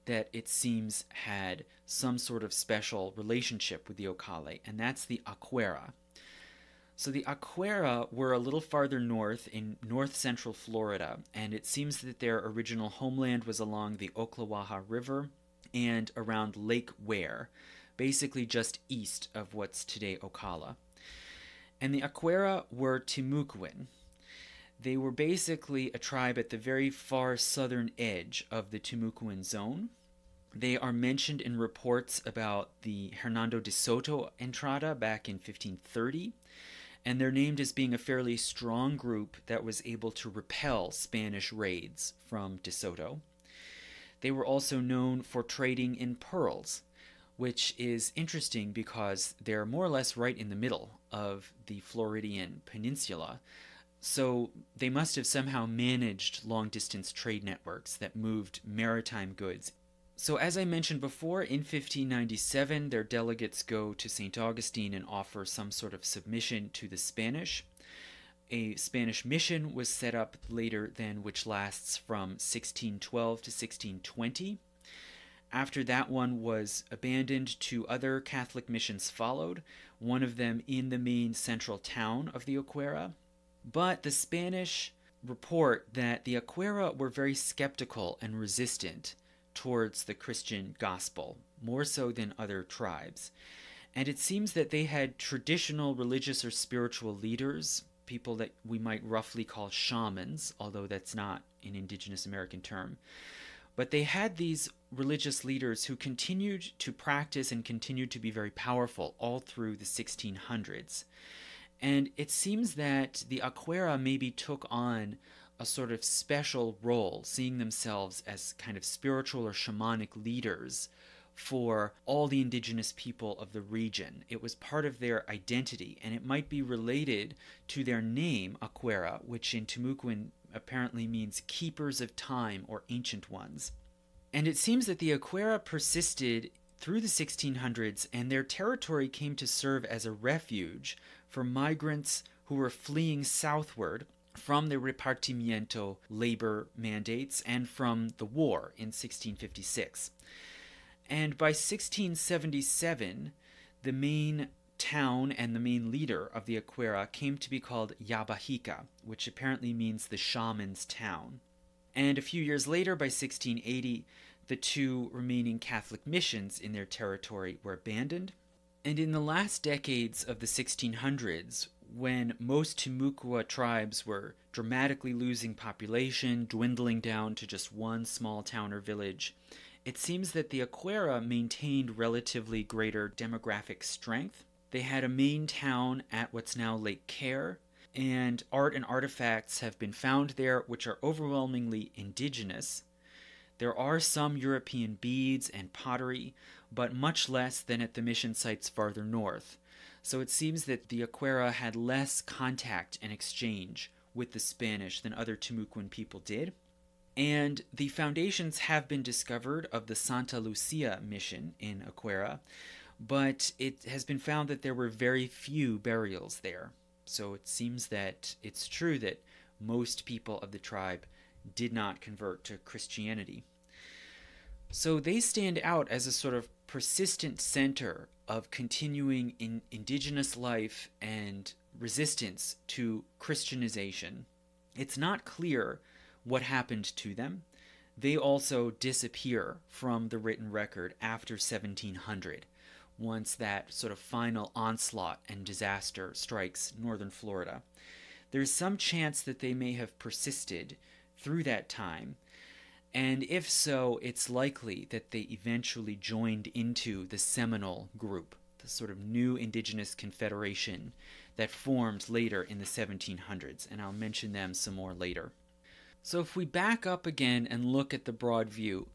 that it seems had some sort of special relationship with the Ocale, and that's the Aquera. So the Aquera were a little farther north in north-central Florida, and it seems that their original homeland was along the Ocklawaha River and around Lake Ware, basically just east of what's today Ocala. And the Aquera were Timucuan. They were basically a tribe at the very far southern edge of the Timucuan zone. They are mentioned in reports about the Hernando de Soto entrada back in 1530, and they're named as being a fairly strong group that was able to repel Spanish raids from de Soto. They were also known for trading in pearls, which is interesting because they're more or less right in the middle of the Floridian Peninsula. So they must have somehow managed long-distance trade networks that moved maritime goods. So as I mentioned before, in 1597, their delegates go to St. Augustine and offer some sort of submission to the Spanish. A Spanish mission was set up later then, which lasts from 1612 to 1620. After that one was abandoned, two other Catholic missions followed, one of them in the main central town of the Aquera. But the Spanish report that the Aquera were very skeptical and resistant towards the Christian gospel, more so than other tribes. And it seems that they had traditional religious or spiritual leaders, people that we might roughly call shamans, although that's not an indigenous American term. But they had these religious leaders who continued to practice and continued to be very powerful all through the 1600s. And it seems that the Aquera maybe took on a sort of special role, seeing themselves as kind of spiritual or shamanic leaders for all the indigenous people of the region. It was part of their identity, and it might be related to their name, Aquera, which in Timucuan apparently means keepers of time or ancient ones. And it seems that the Aquera persisted through the 1600s, and their territory came to serve as a refuge for migrants who were fleeing southward from the repartimiento labor mandates and from the war in 1656. And by 1677, the main town and the main leader of the Aquera came to be called Yabahica, which apparently means the shaman's town. And a few years later, by 1680, the two remaining Catholic missions in their territory were abandoned. And in the last decades of the 1600s, when most Timucua tribes were dramatically losing population, dwindling down to just one small town or village, it seems that the Akwera maintained relatively greater demographic strength. They had a main town at what's now Lake Care, and art and artifacts have been found there which are overwhelmingly indigenous. There are some European beads and pottery, but much less than at the mission sites farther north. So it seems that the Akwera had less contact and exchange with the Spanish than other Timucuan people did. And the foundations have been discovered of the Santa Lucia mission in Akwera, but it has been found that there were very few burials there. So it seems that it's true that most people of the tribe did not convert to Christianity. So they stand out as a sort of persistent center of continuing indigenous life and resistance to Christianization. It's not clear what happened to them. They also disappear from the written record after 1700, once that sort of final onslaught and disaster strikes northern Florida. There's some chance that they may have persisted through that time, and if so, it's likely that they eventually joined into the Seminole group, the sort of new indigenous confederation that formed later in the 1700s, and I'll mention them some more later. So if we back up again and look at the broad view,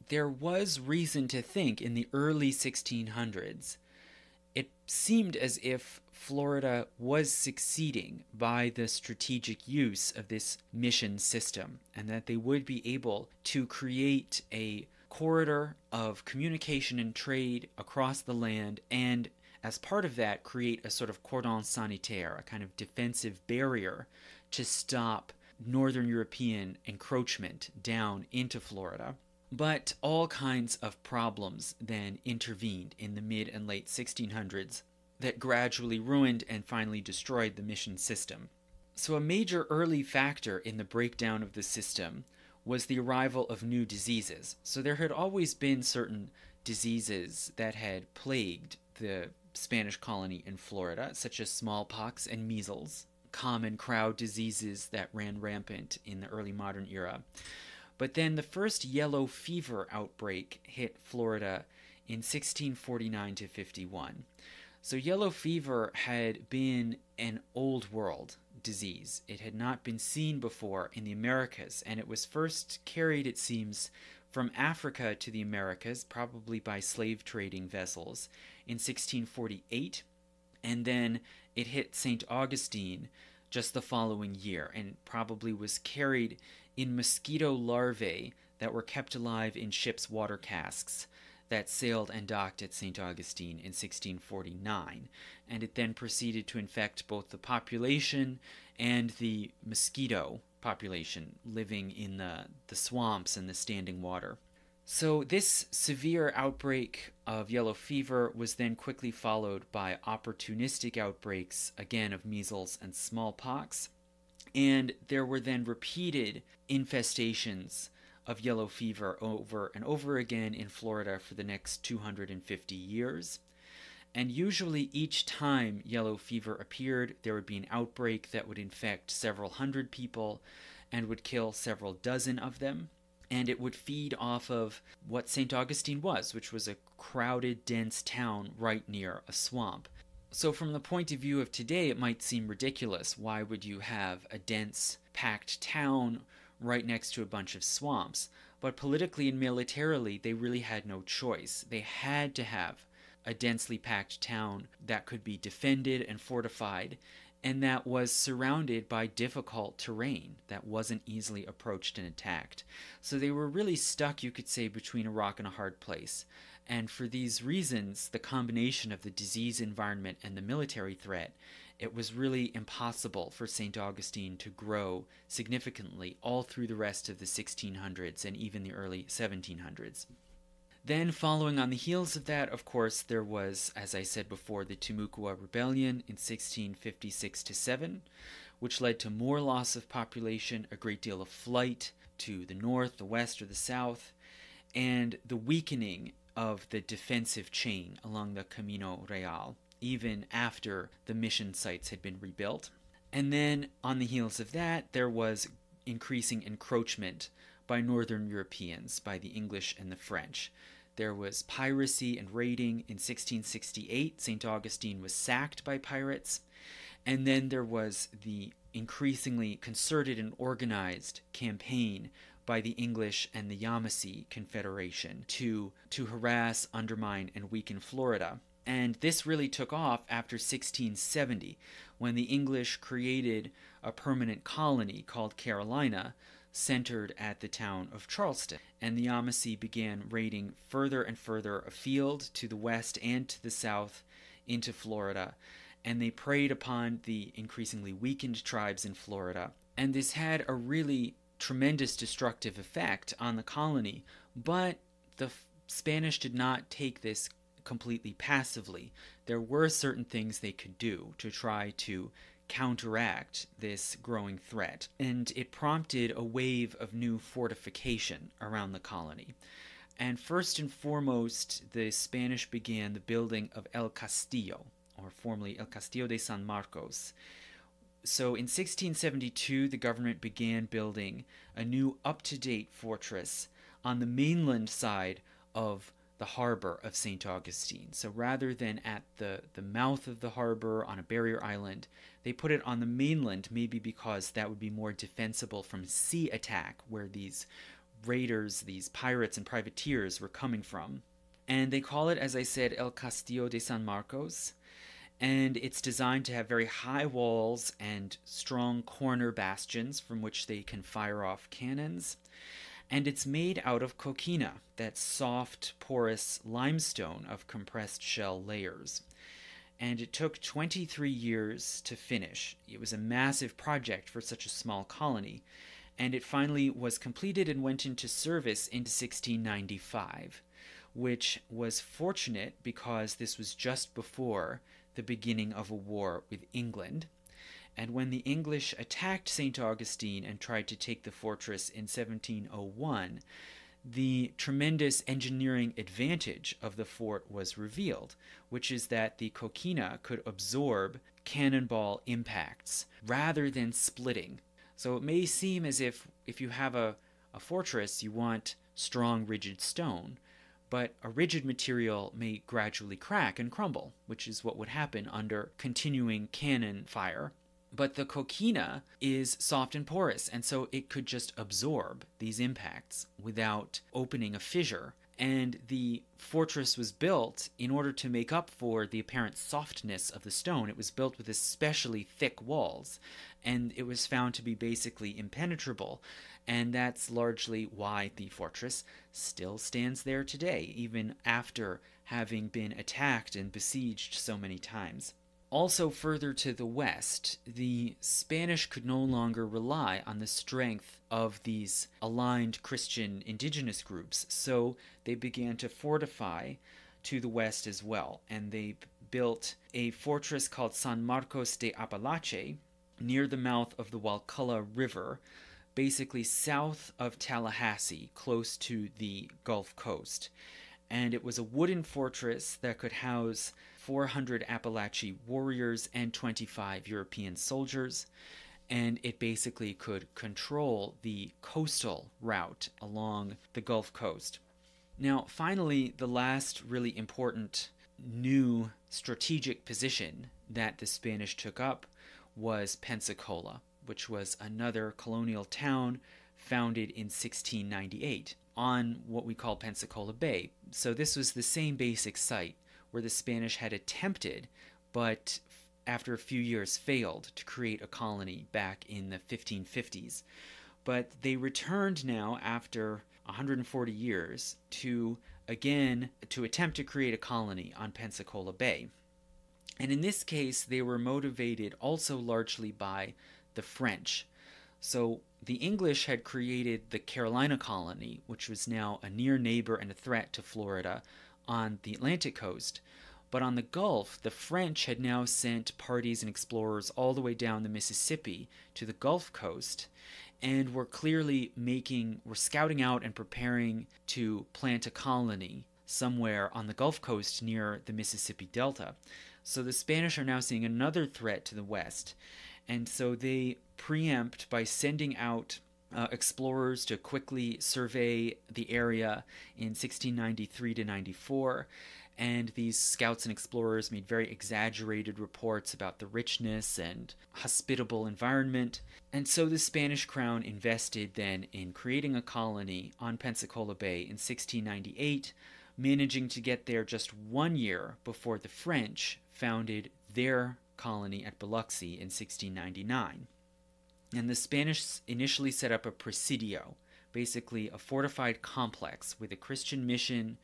there was reason to think in the early 1600s, it seemed as if Florida was succeeding by the strategic use of this mission system, and that they would be able to create a corridor of communication and trade across the land, and as part of that, create a sort of cordon sanitaire, a kind of defensive barrier to stop Northern European encroachment down into Florida. But all kinds of problems then intervened in the mid and late 1600s that gradually ruined and finally destroyed the mission system. So a major early factor in the breakdown of the system was the arrival of new diseases. So there had always been certain diseases that had plagued the Spanish colony in Florida, such as smallpox and measles, common crowd diseases that ran rampant in the early modern era. But then the first yellow fever outbreak hit Florida in 1649 to 51. So yellow fever had been an old world disease. It had not been seen before in the Americas, and it was first carried, it seems, from Africa to the Americas, probably by slave trading vessels, in 1648, and then it hit St. Augustine just the following year, and probably was carried in mosquito larvae that were kept alive in ships' water casks that sailed and docked at St. Augustine in 1649, and it then proceeded to infect both the population and the mosquito population living in the swamps and the standing water. So this severe outbreak of yellow fever was then quickly followed by opportunistic outbreaks, again of measles and smallpox, and there were then repeated infestations of yellow fever over and over again in Florida for the next 250 years. And usually each time yellow fever appeared, there would be an outbreak that would infect several hundred people and would kill several dozen of them. And it would feed off of what St. Augustine was, which was a crowded, dense town right near a swamp. So from the point of view of today, it might seem ridiculous. Why would you have a dense, packed town right next to a bunch of swamps? But politically and militarily, they really had no choice. They had to have a densely packed town that could be defended and fortified, and that was surrounded by difficult terrain that wasn't easily approached and attacked. So they were really stuck, you could say, between a rock and a hard place. And for these reasons, the combination of the disease environment and the military threat, it was really impossible for St. Augustine to grow significantly all through the rest of the 1600s and even the early 1700s. Then, following on the heels of that, of course, there was, as I said before, the Timucua Rebellion in 1656-7, which led to more loss of population, a great deal of flight to the north, the west, or the south, and the weakening of the defensive chain along the Camino Real. even after the mission sites had been rebuilt. And then on the heels of that, there was increasing encroachment by Northern Europeans, by the English and the French. There was piracy and raiding. In 1668, St. Augustine was sacked by pirates. And then there was the increasingly concerted and organized campaign by the English and the Yamasee Confederation to harass, undermine, and weaken Florida. And this really took off after 1670, when the English created a permanent colony called Carolina, centered at the town of Charleston. And the Yamasee began raiding further and further afield to the west and to the south into Florida. And they preyed upon the increasingly weakened tribes in Florida. And this had a really tremendous destructive effect on the colony, but the Spanish did not take this completely passively. There were certain things they could do to try to counteract this growing threat, and it prompted a wave of new fortification around the colony. And first and foremost, the Spanish began the building of El Castillo, or formerly El Castillo de San Marcos. So in 1672, the government began building a new up-to-date fortress on the mainland side of the harbor of St. Augustine. So rather than at the mouth of the harbor on a barrier island, they put it on the mainland, maybe because that would be more defensible from sea attack, where these raiders, these pirates and privateers were coming from. And they call it, as I said, El Castillo de San Marcos. And it's designed to have very high walls and strong corner bastions from which they can fire off cannons. And it's made out of coquina, that soft, porous limestone of compressed shell layers. And it took 23 years to finish. It was a massive project for such a small colony, and it finally was completed and went into service in 1695, which was fortunate because this was just before the beginning of a war with England. And when the English attacked St. Augustine and tried to take the fortress in 1701, the tremendous engineering advantage of the fort was revealed, which is that the coquina could absorb cannonball impacts rather than splitting. So it may seem as if you have a fortress, you want strong, rigid stone, but a rigid material may gradually crack and crumble, which is what would happen under continuing cannon fire. But the coquina is soft and porous, and so it could just absorb these impacts without opening a fissure. And the fortress was built in order to make up for the apparent softness of the stone. It was built with especially thick walls, and it was found to be basically impenetrable. And that's largely why the fortress still stands there today, even after having been attacked and besieged so many times. Also further to the west, the Spanish could no longer rely on the strength of these aligned Christian indigenous groups, so they began to fortify to the west as well, and they built a fortress called San Marcos de Apalache near the mouth of the Walkulla River, basically south of Tallahassee, close to the Gulf Coast. And it was a wooden fortress that could house 400 Appalachian warriors and 25 European soldiers, and it basically could control the coastal route along the Gulf Coast. Now, finally, the last really important new strategic position that the Spanish took up was Pensacola, which was another colonial town founded in 1698 on what we call Pensacola Bay. So this was the same basic site where the Spanish had attempted, but after a few years failed, to create a colony back in the 1550s. But they returned now after 140 years to attempt to create a colony on Pensacola Bay. And in this case, they were motivated also largely by the French. So the English had created the Carolina colony, which was now a near neighbor and a threat to Florida on the Atlantic coast. But on the Gulf, the French had now sent parties and explorers all the way down the Mississippi to the Gulf Coast, and were scouting out and preparing to plant a colony somewhere on the Gulf Coast near the Mississippi Delta. So the Spanish are now seeing another threat to the west, and so they preempt by sending out explorers to quickly survey the area in 1693 to 94. And these scouts and explorers made very exaggerated reports about the richness and hospitable environment. And so the Spanish crown invested then in creating a colony on Pensacola Bay in 1698, managing to get there just 1 year before the French founded their colony at Biloxi in 1699. And the Spanish initially set up a presidio, basically a fortified complex with a Christian mission,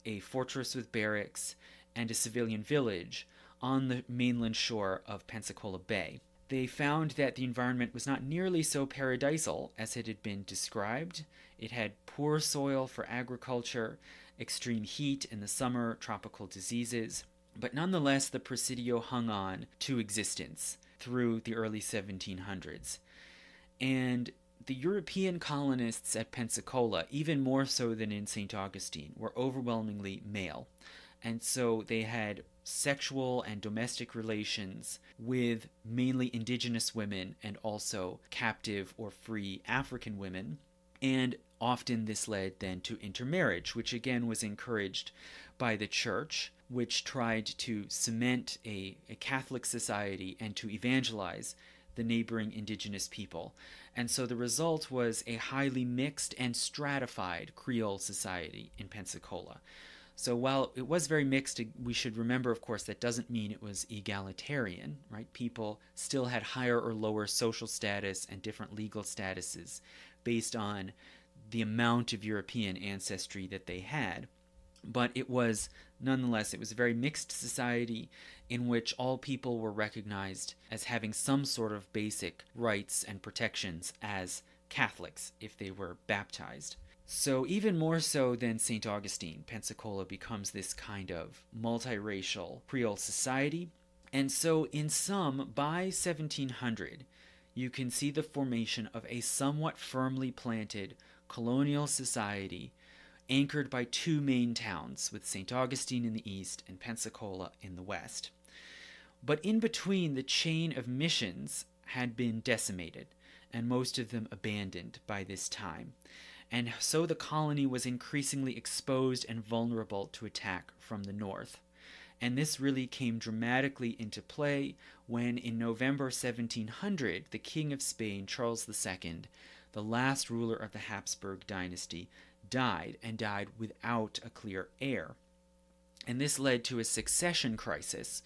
a fortress with barracks, and a civilian village on the mainland shore of Pensacola Bay. They found that the environment was not nearly so paradisal as it had been described. It had poor soil for agriculture, extreme heat in the summer, tropical diseases, but nonetheless the presidio hung on to existence through the early 1700s. And the European colonists at Pensacola, even more so than in St. Augustine, were overwhelmingly male. And so they had sexual and domestic relations with mainly indigenous women and also captive or free African women. And often this led then to intermarriage, which again was encouraged by the church, which tried to cement a Catholic society and to evangelize the neighboring indigenous people. And so the result was a highly mixed and stratified Creole society in Pensacola. So while it was very mixed, we should remember, of course, that doesn't mean it was egalitarian, right? People still had higher or lower social status and different legal statuses based on the amount of European ancestry that they had. But it was, nonetheless, it was a very mixed society in which all people were recognized as having some sort of basic rights and protections as Catholics if they were baptized. So even more so than St. Augustine, Pensacola becomes this kind of multiracial Creole society. And so in sum, by 1700, you can see the formation of a somewhat firmly planted colonial society anchored by two main towns, with St. Augustine in the east and Pensacola in the west. But in between, the chain of missions had been decimated, and most of them abandoned by this time. And so the colony was increasingly exposed and vulnerable to attack from the north. And this really came dramatically into play when, in November 1700, the King of Spain, Charles II, the last ruler of the Habsburg dynasty, died, and died without a clear heir. And this led to a succession crisis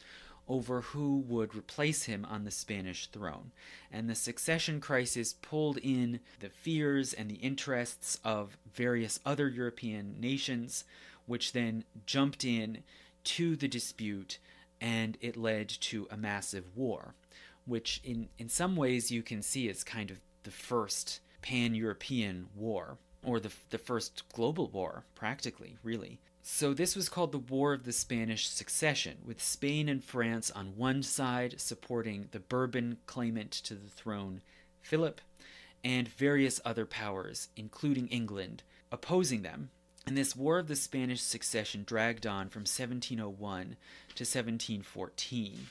over who would replace him on the Spanish throne. And the succession crisis pulled in the fears and the interests of various other European nations, which then jumped in to the dispute, and it led to a massive war, which in some ways you can see as kind of the first pan-European war, or the first global war, practically, really. So this was called the War of the Spanish Succession, with Spain and France on one side supporting the Bourbon claimant to the throne, Philip, and various other powers, including England, opposing them. And this War of the Spanish Succession dragged on from 1701 to 1714,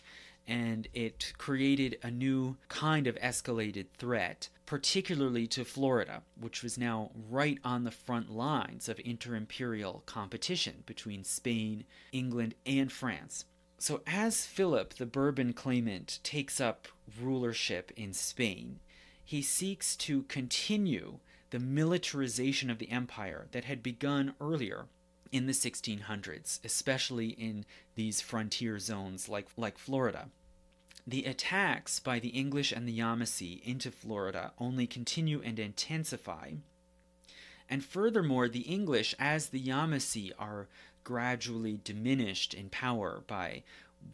and it created a new kind of escalated threat, particularly to Florida, which was now right on the front lines of inter-imperial competition between Spain, England, and France. So as Philip, the Bourbon claimant, takes up rulership in Spain, he seeks to continue the militarization of the empire that had begun earlier in the 1600s, especially in these frontier zones like Florida. The attacks by the English and the Yamasee into Florida only continue and intensify. And furthermore, the English, as the Yamasee, are gradually diminished in power by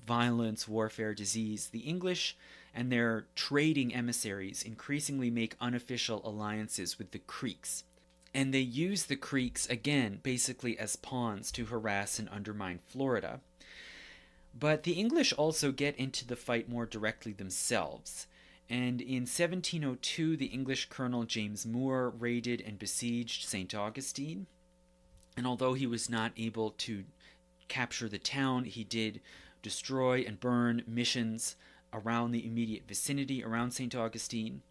violence, warfare, disease. The English and their trading emissaries increasingly make unofficial alliances with the Creeks. And they use the Creeks, again, basically as pawns to harass and undermine Florida. But the English also get into the fight more directly themselves. And in 1702, the English Colonel James Moore raided and besieged St. Augustine. And although he was not able to capture the town, he did destroy and burn missions around the immediate vicinity around St. Augustine.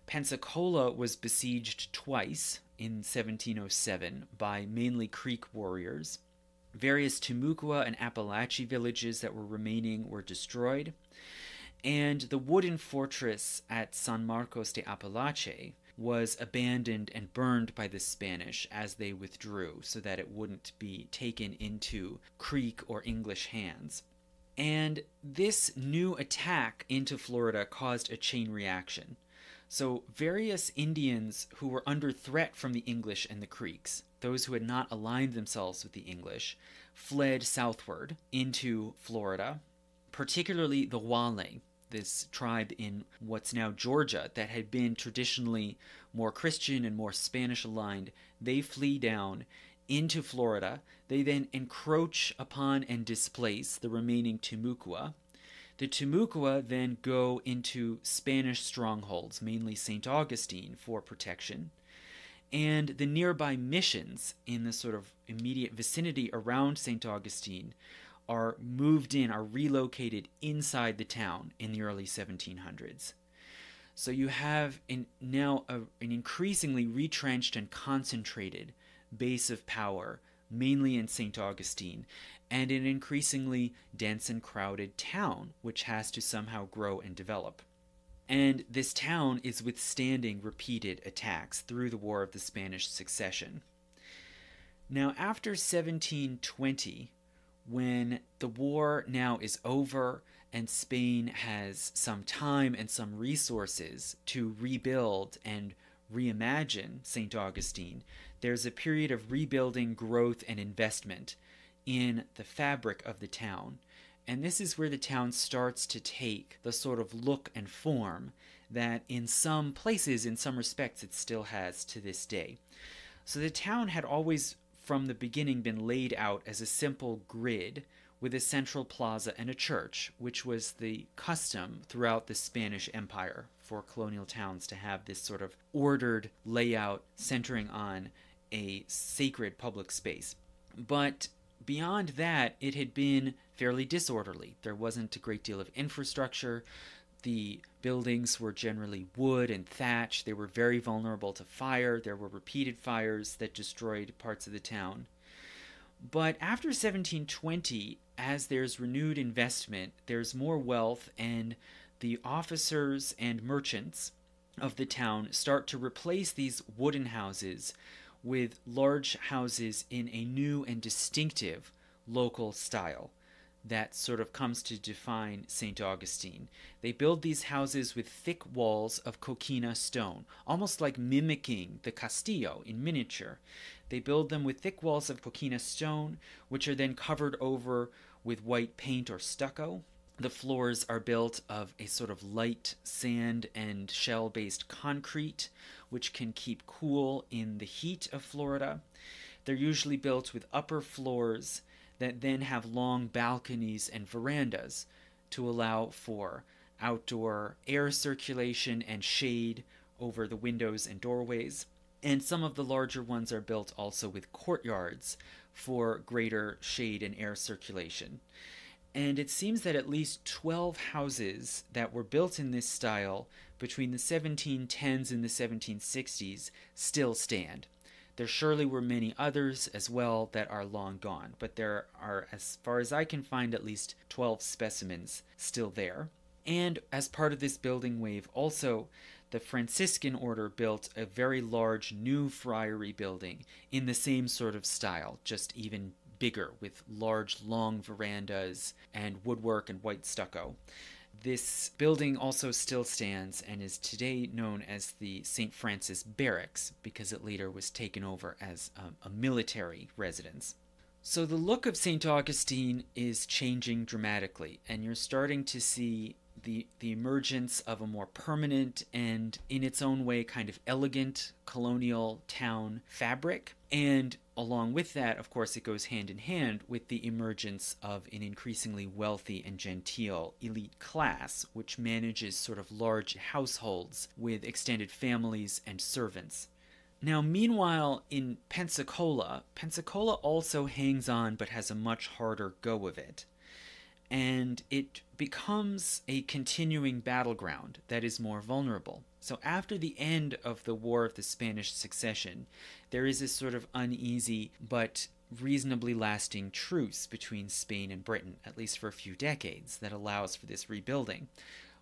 Pensacola was besieged twice in 1707 by mainly Creek warriors. Various Timucua and Apalachee villages that were remaining were destroyed, and the wooden fortress at San Marcos de Apalache was abandoned and burned by the Spanish as they withdrew so that it wouldn't be taken into Creek or English hands. And this new attack into Florida caused a chain reaction. So various Indians who were under threat from the English and the Creeks, those who had not aligned themselves with the English, fled southward into Florida, particularly the Wale, this tribe in what's now Georgia that had been traditionally more Christian and more Spanish aligned. They flee down into Florida. They then encroach upon and displace the remaining Timucua. The Timucua then go into Spanish strongholds, mainly St. Augustine, for protection. And the nearby missions in the sort of immediate vicinity around St. Augustine are moved in, are relocated inside the town in the early 1700s. So you have now an increasingly retrenched and concentrated base of power, mainly in St. Augustine, and an increasingly dense and crowded town, which has to somehow grow and develop. And this town is withstanding repeated attacks through the War of the Spanish Succession. Now, after 1720, when the war now is over and Spain has some time and some resources to rebuild and reimagine St. Augustine, there's a period of rebuilding, growth, and investment in the fabric of the town. And this is where the town starts to take the sort of look and form that in some places, in some respects, it still has to this day. So the town had always, from the beginning, been laid out as a simple grid with a central plaza and a church, which was the custom throughout the Spanish Empire for colonial towns to have this sort of ordered layout centering on a sacred public space. But beyond that, it had been fairly disorderly. There wasn't a great deal of infrastructure. The buildings were generally wood and thatch. They were very vulnerable to fire. There were repeated fires that destroyed parts of the town. But after 1720, as there's renewed investment, there's more wealth, and the officers and merchants of the town start to replace these wooden houses with large houses in a new and distinctive local style that sort of comes to define St. Augustine. They build these houses with thick walls of coquina stone, almost like mimicking the Castillo in miniature. They build them with thick walls of coquina stone, which are then covered over with white paint or stucco. The floors are built of a sort of light sand and shell-based concrete, which can keep cool in the heat of Florida. They're usually built with upper floors that then have long balconies and verandas to allow for outdoor air circulation and shade over the windows and doorways. And some of the larger ones are built also with courtyards for greater shade and air circulation. And it seems that at least 12 houses that were built in this style between the 1710s and the 1760s still stand. There surely were many others as well that are long gone, but there are, as far as I can find, at least 12 specimens still there. And as part of this building wave also, the Franciscan order built a very large new friary building in the same sort of style, just even bigger, with large, long verandas and woodwork and white stucco. This building also still stands and is today known as the St. Francis Barracks because it later was taken over as a military residence. So the look of St. Augustine is changing dramatically, and you're starting to see the emergence of a more permanent and, in its own way, kind of elegant colonial town fabric. And along with that, of course, it goes hand in hand with the emergence of an increasingly wealthy and genteel elite class, which manages sort of large households with extended families and servants. Now, meanwhile, in Pensacola also hangs on but has a much harder go of it. and it becomes a continuing battleground that is more vulnerable. So after the end of the War of the Spanish Succession, there is this sort of uneasy but reasonably lasting truce between Spain and Britain, at least for a few decades, that allows for this rebuilding.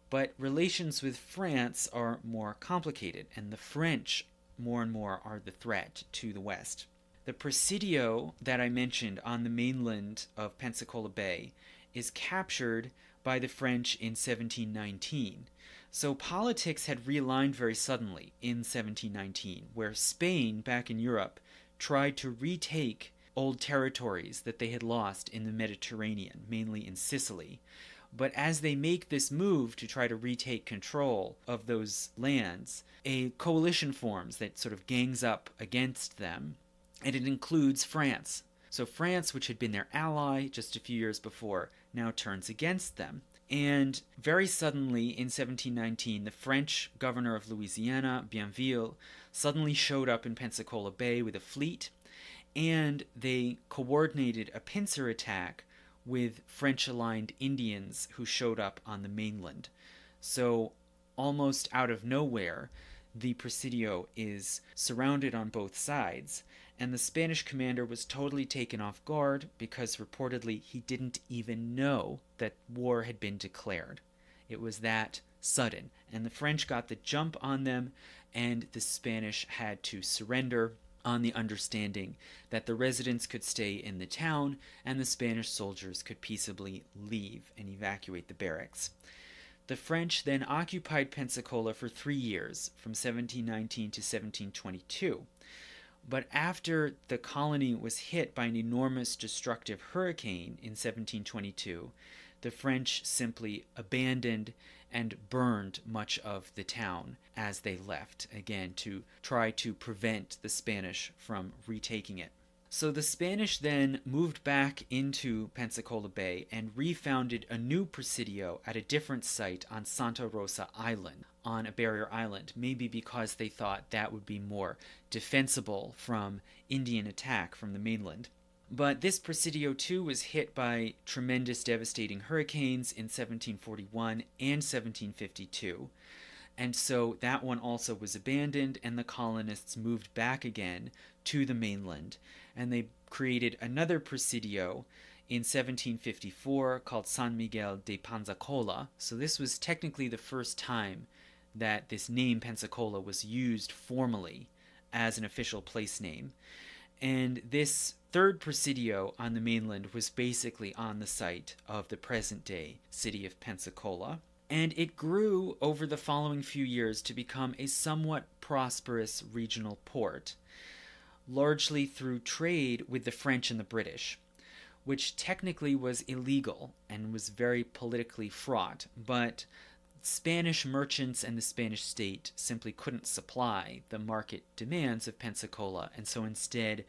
But relations with France are more complicated, and the French more and more are the threat to the West. The Presidio that I mentioned on the mainland of Pensacola Bay is captured by the French in 1719. So politics had realigned very suddenly in 1719, where Spain, back in Europe, tried to retake old territories that they had lost in the Mediterranean, mainly in Sicily. But as they make this move to try to retake control of those lands, a coalition forms that sort of gangs up against them, and it includes France. So France, which had been their ally just a few years before, now turns against them. And very suddenly, in 1719, the French governor of Louisiana, Bienville, suddenly showed up in Pensacola Bay with a fleet, and they coordinated a pincer attack with French-aligned Indians who showed up on the mainland. So, almost out of nowhere, the Presidio is surrounded on both sides, and the Spanish commander was totally taken off guard because reportedly he didn't even know that war had been declared. It was that sudden, and the French got the jump on them, and the Spanish had to surrender on the understanding that the residents could stay in the town and the Spanish soldiers could peaceably leave and evacuate the barracks. The French then occupied Pensacola for 3 years, from 1719 to 1722. But after the colony was hit by an enormous destructive hurricane in 1722, the French simply abandoned and burned much of the town as they left, again to try to prevent the Spanish from retaking it. So the Spanish then moved back into Pensacola Bay and refounded a new presidio at a different site on Santa Rosa Island, on a barrier island, maybe because they thought that would be more defensible from Indian attack from the mainland. But this presidio too was hit by tremendous devastating hurricanes in 1741 and 1752. And so that one also was abandoned, and the colonists moved back again to the mainland. And they created another presidio in 1754 called San Miguel de Pensacola. So this was technically the first time that this name Pensacola was used formally as an official place name. And this third presidio on the mainland was basically on the site of the present-day city of Pensacola. And it grew over the following few years to become a somewhat prosperous regional port, largely through trade with the French and the British, which technically was illegal and was very politically fraught, but Spanish merchants and the Spanish state simply couldn't supply the market demands of Pensacola, and so instead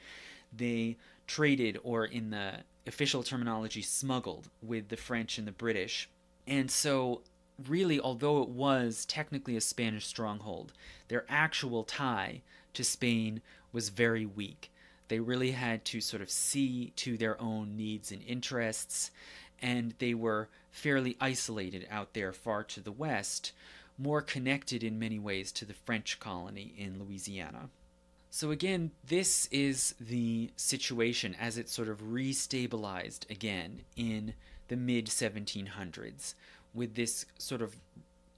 they traded, or in the official terminology, smuggled with the French and the British. And so really, although it was technically a Spanish stronghold, their actual tie to Spain was very weak. They really had to sort of see to their own needs and interests, and they were fairly isolated out there far to the west, more connected in many ways to the French colony in Louisiana. So again, this is the situation as it sort of restabilized again in the mid-1700s, with this sort of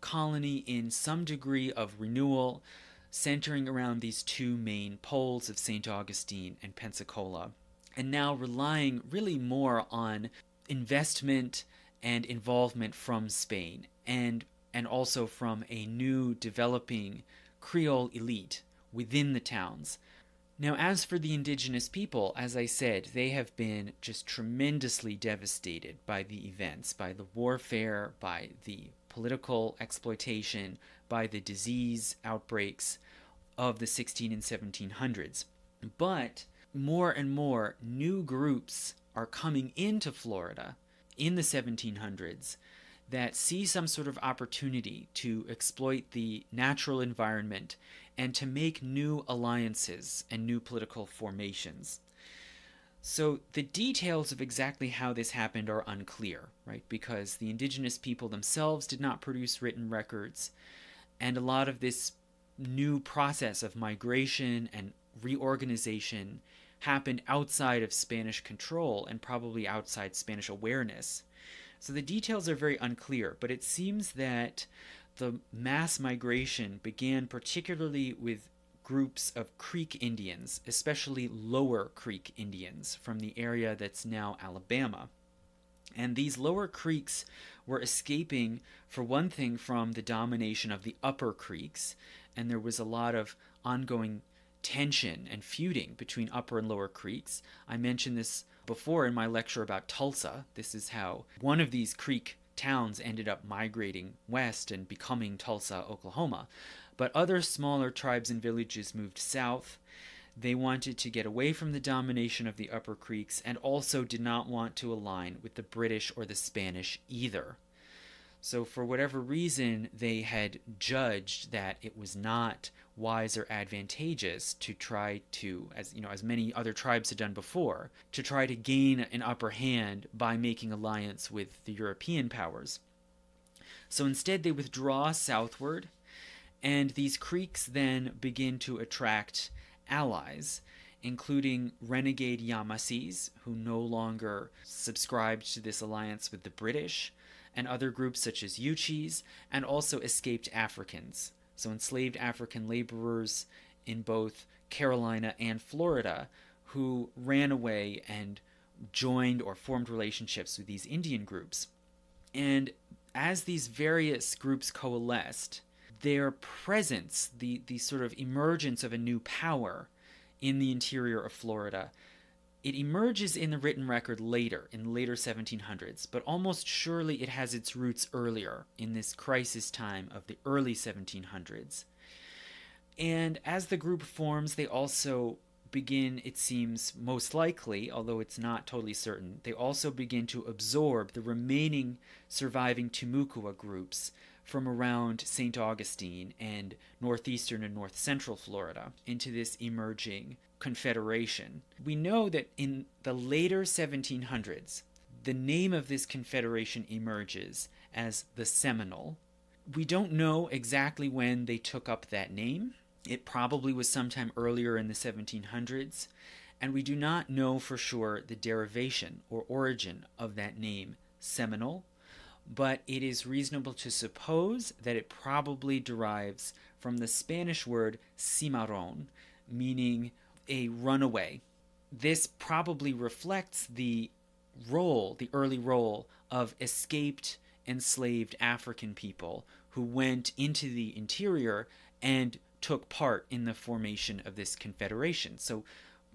colony in some degree of renewal, centering around these two main poles of St. Augustine and Pensacola, and now relying really more on investment and involvement from Spain, and also from a new developing Creole elite within the towns. Now, as for the indigenous people, as I said, they have been just tremendously devastated by the events, by the warfare, by the political exploitation, by the disease outbreaks of the 16 and 1700s. But more and more new groups are coming into Florida in the 1700s that see some sort of opportunity to exploit the natural environment and to make new alliances and new political formations. So the details of exactly how this happened are unclear, right? Because the indigenous people themselves did not produce written records, and a lot of this new process of migration and reorganization happened outside of Spanish control and probably outside Spanish awareness. So the details are very unclear, but it seems that the mass migration began particularly with groups of Creek Indians, especially Lower Creek Indians from the area that's now Alabama. And these Lower Creeks were escaping, for one thing, from the domination of the Upper Creeks, and there was a lot of ongoing tension and feuding between Upper and Lower Creeks. I mentioned this before in my lecture about Tulsa. This is how one of these Creek towns ended up migrating west and becoming Tulsa, Oklahoma. But other smaller tribes and villages moved south. They wanted to get away from the domination of the Upper Creeks and also did not want to align with the British or the Spanish either. So for whatever reason, they had judged that it was not wise or advantageous to try to, as many other tribes had done before, to try to gain an upper hand by making alliance with the European powers. So instead they withdraw southward, and these Creeks then begin to attract allies, including renegade Yamasees, who no longer subscribed to this alliance with the British, and other groups such as Uchis, and also escaped Africans, so enslaved African laborers in both Carolina and Florida, who ran away and joined or formed relationships with these Indian groups. And as these various groups coalesced, their presence, the sort of emergence of a new power in the interior of Florida, it emerges in the written record later, in the later 1700s, but almost surely it has its roots earlier, in this crisis time of the early 1700s. And as the group forms, they also begin, it seems most likely, although it's not totally certain, they also begin to absorb the remaining surviving Timucua groups from around St. Augustine and northeastern and north central Florida into this emerging confederation. We know that in the later 1700s, the name of this confederation emerges as the Seminole. We don't know exactly when they took up that name. It probably was sometime earlier in the 1700s, and we do not know for sure the derivation or origin of that name, Seminole, but it is reasonable to suppose that it probably derives from the Spanish word cimarron, meaning a runaway. This probably reflects the early role of escaped enslaved African people who went into the interior and took part in the formation of this confederation. So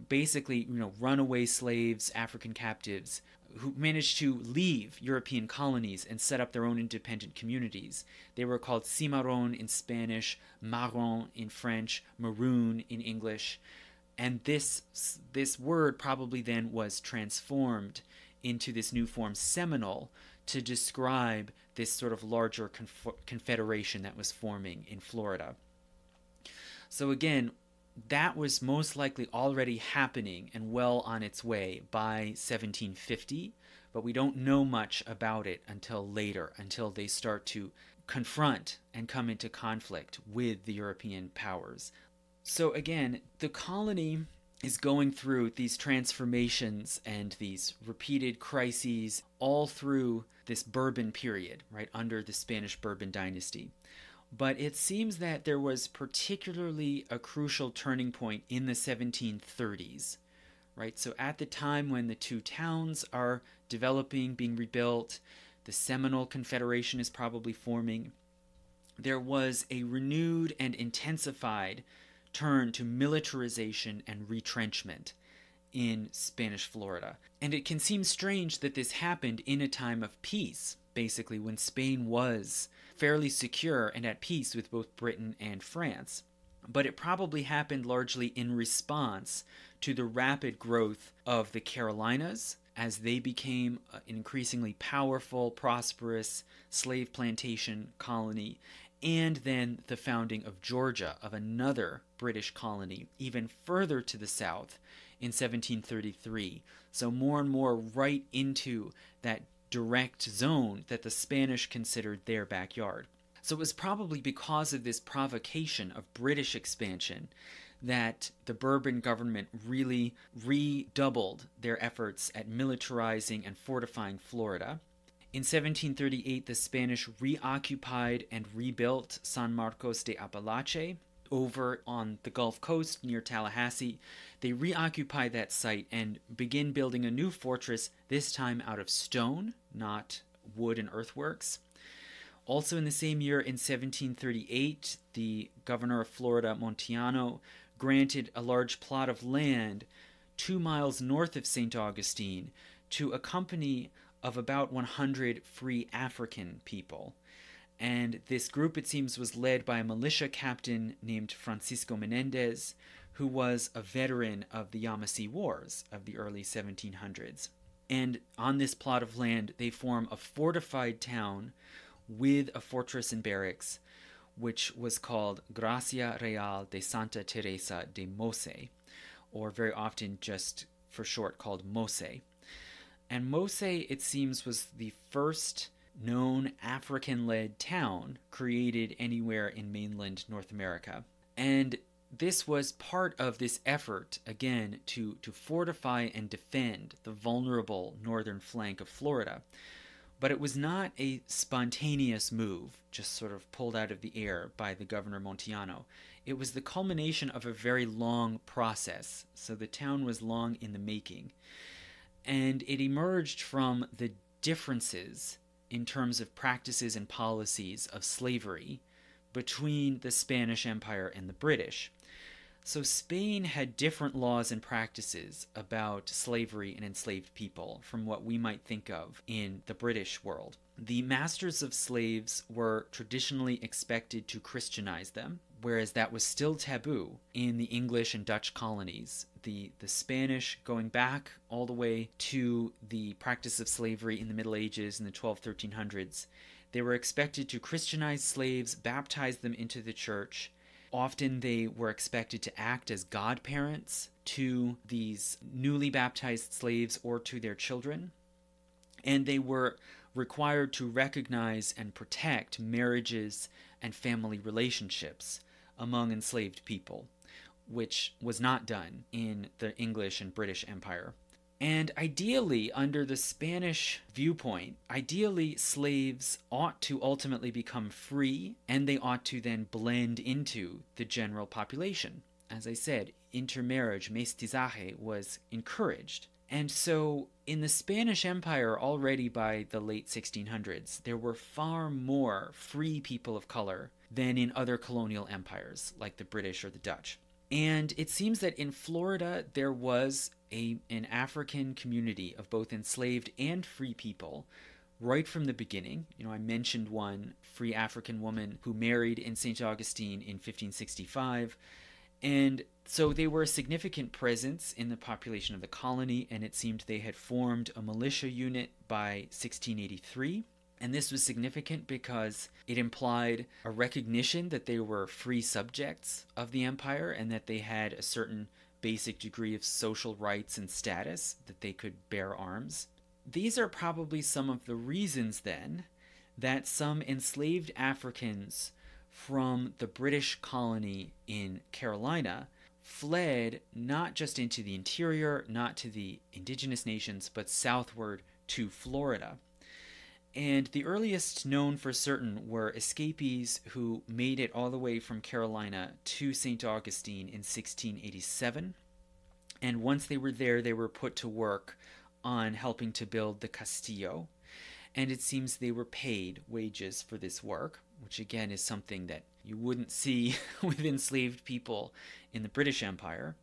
basically, runaway slaves, African captives, who managed to leave European colonies and set up their own independent communities. They were called cimarron in Spanish, marron in French, maroon in English. And this word probably then was transformed into this new form, Seminole, to describe this sort of larger confederation that was forming in Florida. So again, that was most likely already happening and well on its way by 1750, but we don't know much about it until later, until they start to confront and come into conflict with the European powers. So again, the colony is going through these transformations and these repeated crises all through this Bourbon period, right, under the Spanish Bourbon dynasty. But it seems that there was particularly a crucial turning point in the 1730s, right? So at the time when the two towns are developing, being rebuilt, the Seminole Confederation is probably forming, there was a renewed and intensified turn to militarization and retrenchment in Spanish Florida. And it can seem strange that this happened in a time of peace, basically when Spain was fairly secure and at peace with both Britain and France. But it probably happened largely in response to the rapid growth of the Carolinas as they became an increasingly powerful, prosperous slave plantation colony, and then the founding of Georgia, of another British colony, even further to the south in 1733. So more and more right into that direct zone that the Spanish considered their backyard. So it was probably because of this provocation of British expansion that the Bourbon government really redoubled their efforts at militarizing and fortifying Florida. In 1738, the Spanish reoccupied and rebuilt San Marcos de Apalache over on the Gulf Coast near Tallahassee. They reoccupy that site and begin building a new fortress, this time out of stone, not wood and earthworks. Also in the same year, in 1738, the governor of Florida, Montiano, granted a large plot of land 2 miles north of St. Augustine to a company of about 100 free African people. And this group, it seems, was led by a militia captain named Francisco Menendez, who was a veteran of the Yamasee Wars of the early 1700s. And on this plot of land, they form a fortified town with a fortress and barracks, which was called Gracia Real de Santa Teresa de Mose, or very often just for short called Mose. And Mose, it seems, was the first known African-led town created anywhere in mainland North America. And this was part of this effort, again, to fortify and defend the vulnerable northern flank of Florida. But it was not a spontaneous move, just sort of pulled out of the air by the Governor Montiano. It was the culmination of a very long process, so the town was long in the making. And it emerged from the differences in terms of practices and policies of slavery between the Spanish Empire and the British. So Spain had different laws and practices about slavery and enslaved people from what we might think of in the British world. The masters of slaves were traditionally expected to Christianize them, whereas that was still taboo in the English and Dutch colonies. The Spanish, going back all the way to the practice of slavery in the Middle Ages in the 1300s, they were expected to Christianize slaves, baptize them into the church. Often they were expected to act as godparents to these newly baptized slaves or to their children. And they were required to recognize and protect marriages and family relationships among enslaved people, which was not done in the English and British Empire. And ideally, under the Spanish viewpoint, ideally slaves ought to ultimately become free, and they ought to then blend into the general population. As I said, intermarriage, mestizaje, was encouraged. And so in the Spanish Empire, already by the late 1600s, there were far more free people of color than in other colonial empires, like the British or the Dutch. And it seems that in Florida, there was an African community of both enslaved and free people right from the beginning. You know, I mentioned one free African woman who married in St. Augustine in 1565. And so they were a significant presence in the population of the colony, and it seemed they had formed a militia unit by 1683. And this was significant because it implied a recognition that they were free subjects of the empire and that they had a certain basic degree of social rights and status, that they could bear arms. These are probably some of the reasons, then, that some enslaved Africans from the British colony in Carolina fled not just into the interior, not to the indigenous nations, but southward to Florida. And the earliest known for certain were escapees who made it all the way from Carolina to St. Augustine in 1687. And once they were there, they were put to work on helping to build the Castillo. And it seems they were paid wages for this work, which again is something that you wouldn't see with enslaved people in the British Empire.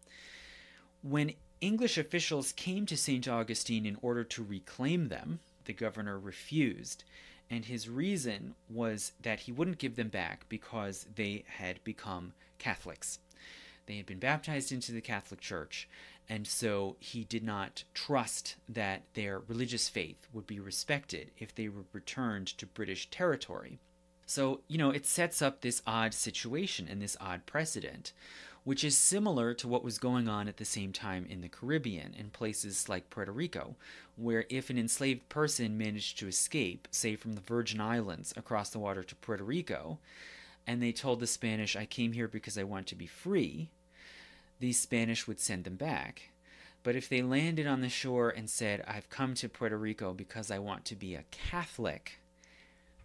When English officials came to St. Augustine in order to reclaim them, the governor refused, and his reason was that he wouldn't give them back because they had become Catholics. They had been baptized into the Catholic Church, and so he did not trust that their religious faith would be respected if they were returned to British territory. So, it sets up this odd situation and this odd precedent which is similar to what was going on at the same time in the Caribbean, in places like Puerto Rico, where if an enslaved person managed to escape, say from the Virgin Islands across the water to Puerto Rico, and they told the Spanish, "I came here because I want to be free," the Spanish would send them back. But if they landed on the shore and said, "I've come to Puerto Rico because I want to be a Catholic,"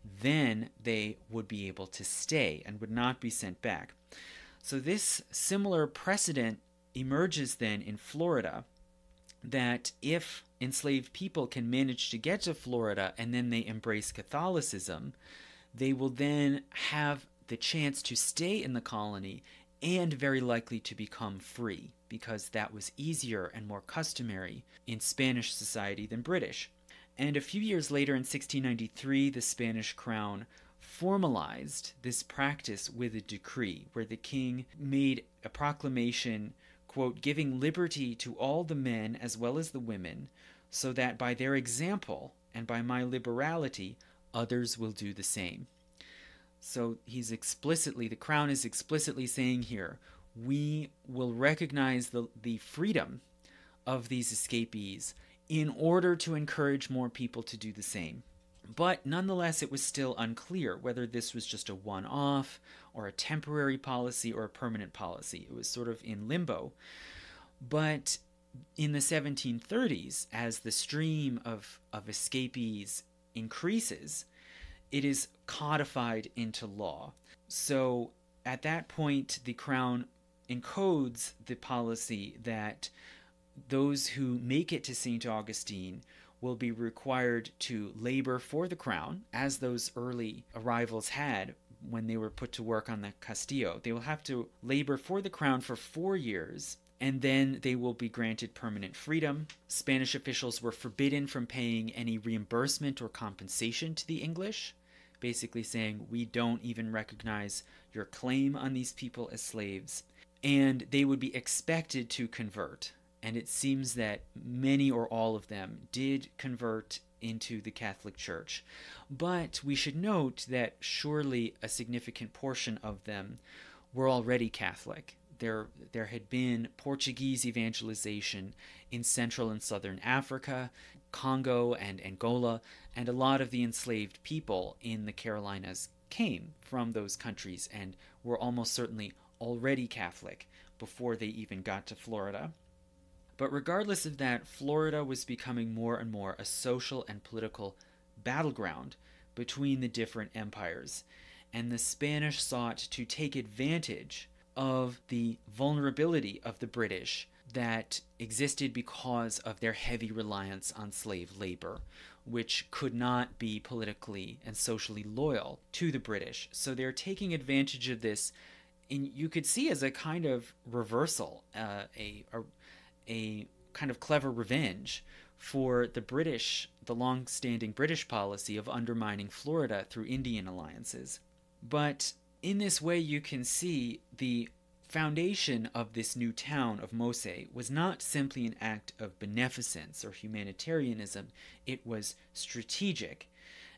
then they would be able to stay and would not be sent back. So this similar precedent emerges then in Florida, that if enslaved people can manage to get to Florida and then they embrace Catholicism, they will then have the chance to stay in the colony and very likely to become free, because that was easier and more customary in Spanish society than British. And a few years later, in 1693, the Spanish crown formalized this practice with a decree where the king made a proclamation, quote, "giving liberty to all the men as well as the women, so that by their example and by my liberality others will do the same." So the crown is explicitly saying here, we will recognize the freedom of these escapees in order to encourage more people to do the same. But nonetheless, it was still unclear whether this was just a one-off or a temporary policy or a permanent policy. It was sort of in limbo. But in the 1730s, as the stream of escapees increases, it is codified into law. So at that point, the crown encodes the policy that those who make it to St. Augustine will be required to labor for the crown, as those early arrivals had when they were put to work on the Castillo. They will have to labor for the crown for 4 years, and then they will be granted permanent freedom. Spanish officials were forbidden from paying any reimbursement or compensation to the English, basically saying, we don't even recognize your claim on these people as slaves. And they would be expected to convert. And it seems that many or all of them did convert into the Catholic Church. But we should note that surely a significant portion of them were already Catholic. There had been Portuguese evangelization in Central and Southern Africa, Congo and Angola, and a lot of the enslaved people in the Carolinas came from those countries and were almost certainly already Catholic before they even got to Florida. But regardless of that, Florida was becoming more and more a social and political battleground between the different empires, and the Spanish sought to take advantage of the vulnerability of the British that existed because of their heavy reliance on slave labor, which could not be politically and socially loyal to the British. So they're taking advantage of this, and you could see as a kind of reversal, a kind of clever revenge for the long-standing British policy of undermining Florida through Indian alliances. But in this way, you can see the foundation of this new town of Mose was not simply an act of beneficence or humanitarianism. It was strategic.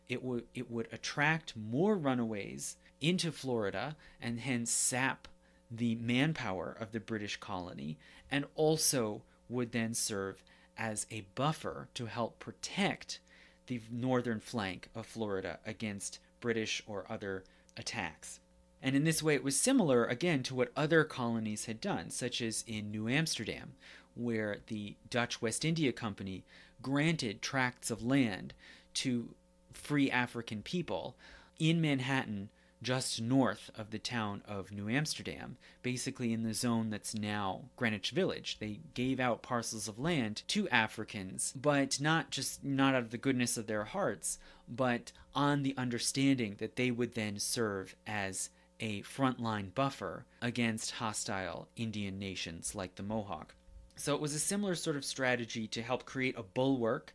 It would attract more runaways into Florida and hence sap the manpower of the British colony, and also would then serve as a buffer to help protect the northern flank of Florida against British or other attacks. And in this way, it was similar, again, to what other colonies had done, such as in New Amsterdam, where the Dutch West India Company granted tracts of land to free African people in Manhattan, just north of the town of New Amsterdam, basically in the zone that's now Greenwich Village. They gave out parcels of land to Africans, but not out of the goodness of their hearts, but on the understanding that they would then serve as a frontline buffer against hostile Indian nations like the Mohawk. So it was a similar sort of strategy to help create a bulwark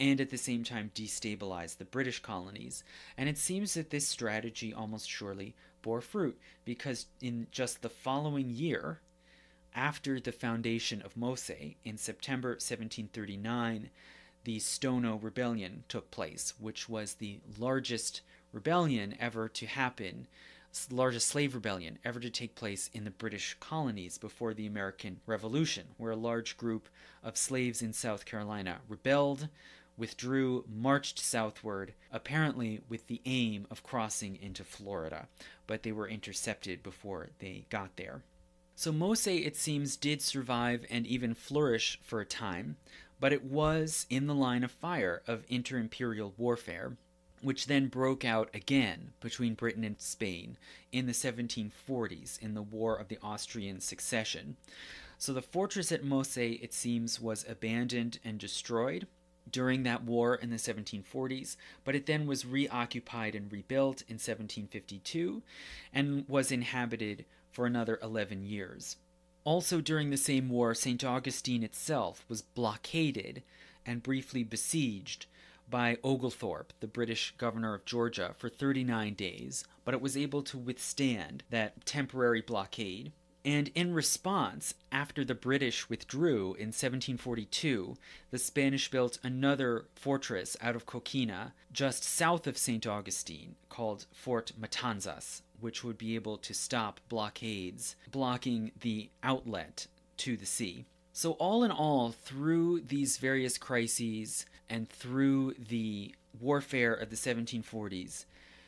and at the same time destabilize the British colonies. And it seems that this strategy almost surely bore fruit, because in just the following year, after the foundation of Mose, in September 1739, the Stono Rebellion took place, which was the largest rebellion ever to happen the largest slave rebellion ever to take place in the British colonies before the American Revolution, where a large group of slaves in South Carolina rebelled, withdrew, marched southward, apparently with the aim of crossing into Florida, but they were intercepted before they got there. So Mose, it seems, did survive and even flourish for a time, but it was in the line of fire of inter-imperial warfare, which then broke out again between Britain and Spain in the 1740s in the War of the Austrian Succession. So the fortress at Mose, it seems, was abandoned and destroyed during that war in the 1740s, but it then was reoccupied and rebuilt in 1752 and was inhabited for another 11 years. Also during the same war, St. Augustine itself was blockaded and briefly besieged by Oglethorpe, the British governor of Georgia, for 39 days, but it was able to withstand that temporary blockade. And in response, after the British withdrew in 1742, the Spanish built another fortress out of coquina just south of St. Augustine called Fort Matanzas, which would be able to stop blockades blocking the outlet to the sea. So all in all, through these various crises and through the warfare of the 1740s,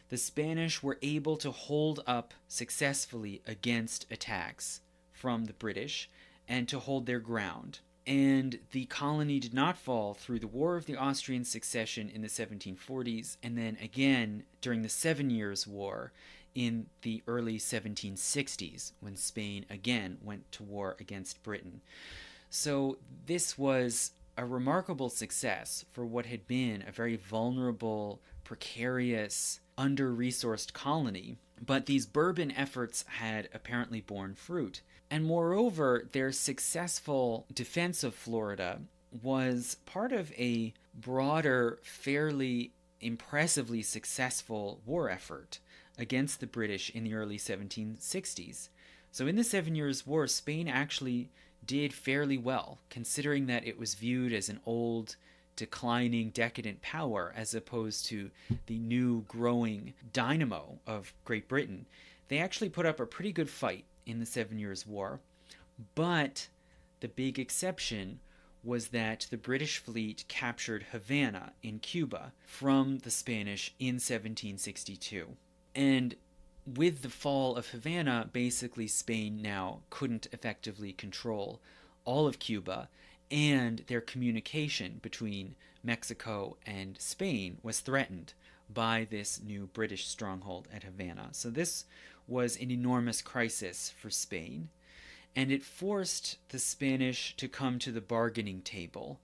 the Spanish were able to hold up successfully against attacks from the British and to hold their ground. And the colony did not fall through the War of the Austrian Succession in the 1740s, and then again during the 7 Years' War in the early 1760s, when Spain again went to war against Britain. So this was a remarkable success for what had been a very vulnerable, precarious, under-resourced colony, but these Bourbon efforts had apparently borne fruit. And moreover, their successful defense of Florida was part of a broader, fairly impressively successful war effort against the British in the early 1760s. So in the 7 Years' War, Spain actually did fairly well, considering that it was viewed as an old, declining, decadent power as opposed to the new, growing dynamo of Great Britain. They actually put up a pretty good fight in the 7 Years' War, but the big exception was that the British fleet captured Havana in Cuba from the Spanish in 1762. And with the fall of Havana, basically Spain now couldn't effectively control all of Cuba, and their communication between Mexico and Spain was threatened by this new British stronghold at Havana. So this was an enormous crisis for Spain, and it forced the Spanish to come to the bargaining table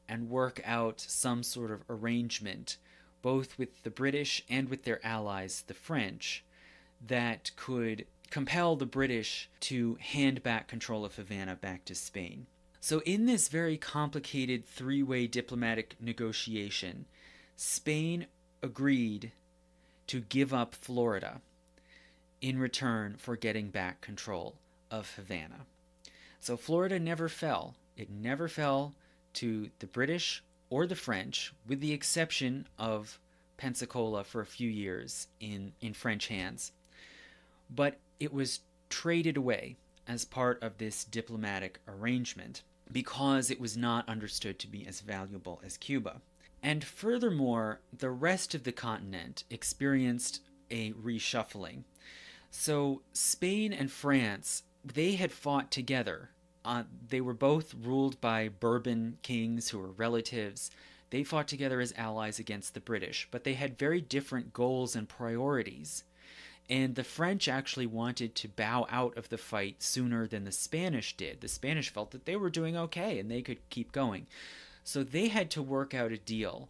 and work out some sort of arrangement, both with the British and with their allies, the French, that could compel the British to hand back control of Havana back to Spain. So in this very complicated three-way diplomatic negotiation, Spain agreed to give up Florida in return for getting back control of Havana. So Florida never fell. It never fell to the British or the French, with the exception of Pensacola for a few years in French hands. But it was traded away as part of this diplomatic arrangement because it was not understood to be as valuable as Cuba. And furthermore, the rest of the continent experienced a reshuffling. So Spain and France, they had fought together. They were both ruled by Bourbon kings who were relatives. They fought together as allies against the British, but they had very different goals and priorities. And the French actually wanted to bow out of the fight sooner than the Spanish did. The Spanish felt that they were doing okay and they could keep going. So they had to work out a deal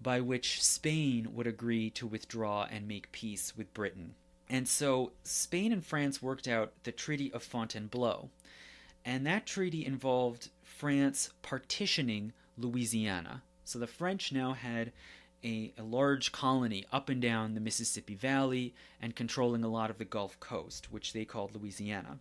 by which Spain would agree to withdraw and make peace with Britain. And so Spain and France worked out the Treaty of Fontainebleau. And that treaty involved France partitioning Louisiana. So the French now had a large colony up and down the Mississippi Valley and controlling a lot of the Gulf Coast, which they called Louisiana.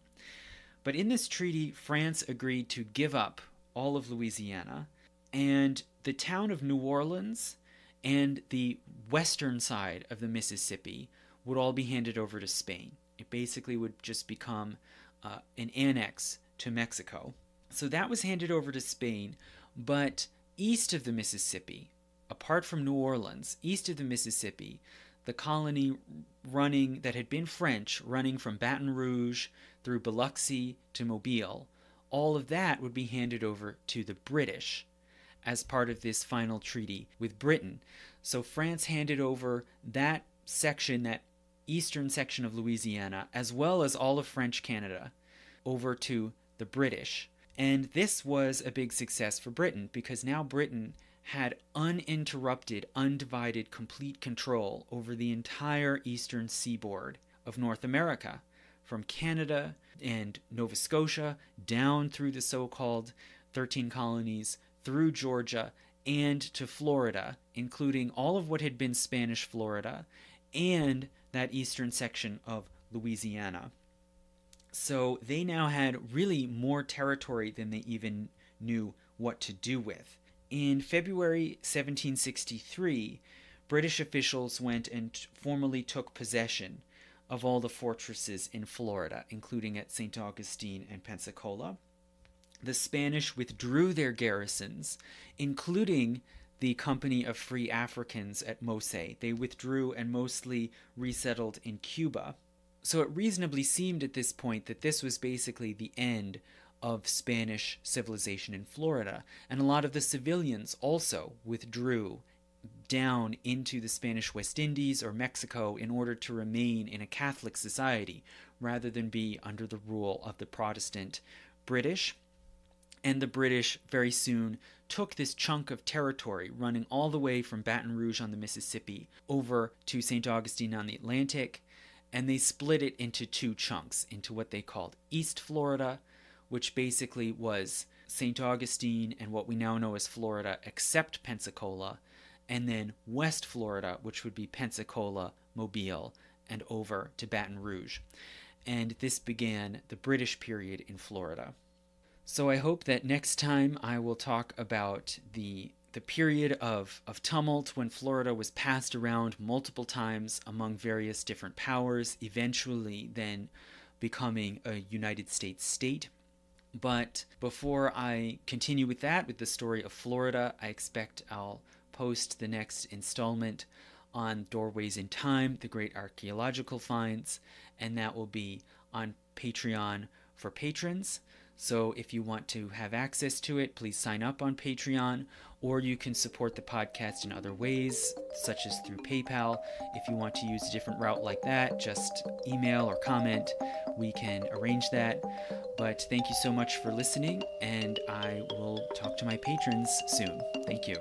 But in this treaty, France agreed to give up all of Louisiana, and the town of New Orleans and the western side of the Mississippi would all be handed over to Spain. It basically would just become an annex to Mexico. So that was handed over to Spain, but east of the Mississippi, apart from New Orleans, east of the Mississippi, the colony that had been French, running from Baton Rouge through Biloxi to Mobile, all of that would be handed over to the British as part of this final treaty with Britain. So France handed over that section, that eastern section of Louisiana, as well as all of French Canada, over to the British. And this was a big success for Britain, because now Britain had uninterrupted, undivided, complete control over the entire eastern seaboard of North America, from Canada and Nova Scotia down through the so-called 13 colonies, through Georgia, and to Florida, including all of what had been Spanish Florida and that eastern section of Louisiana. So they now had really more territory than they even knew what to do with. In February 1763, British officials went and formally took possession of all the fortresses in Florida, including at St. Augustine and Pensacola. The Spanish withdrew their garrisons, including the Company of Free Africans at Mose. They withdrew and mostly resettled in Cuba. So it reasonably seemed at this point that this was basically the end of Spanish civilization in Florida. And a lot of the civilians also withdrew down into the Spanish West Indies or Mexico in order to remain in a Catholic society rather than be under the rule of the Protestant British. And the British very soon took this chunk of territory running all the way from Baton Rouge on the Mississippi over to St. Augustine on the Atlantic, and they split it into two chunks, into what they called East Florida, which basically was St. Augustine and what we now know as Florida except Pensacola, and then West Florida, which would be Pensacola, Mobile, and over to Baton Rouge. And this began the British period in Florida. So I hope that next time I will talk about the period of tumult when Florida was passed around multiple times among various different powers, eventually then becoming a United States state. But before I continue with that, with the story of Florida, I expect I'll post the next installment on Doorways in Time, the Great Archaeological Finds, and that will be on Patreon for patrons. So if you want to have access to it, please sign up on Patreon, or you can support the podcast in other ways, such as through PayPal. If you want to use a different route like that, just email or comment. We can arrange that. But thank you so much for listening, and I will talk to my patrons soon. Thank you.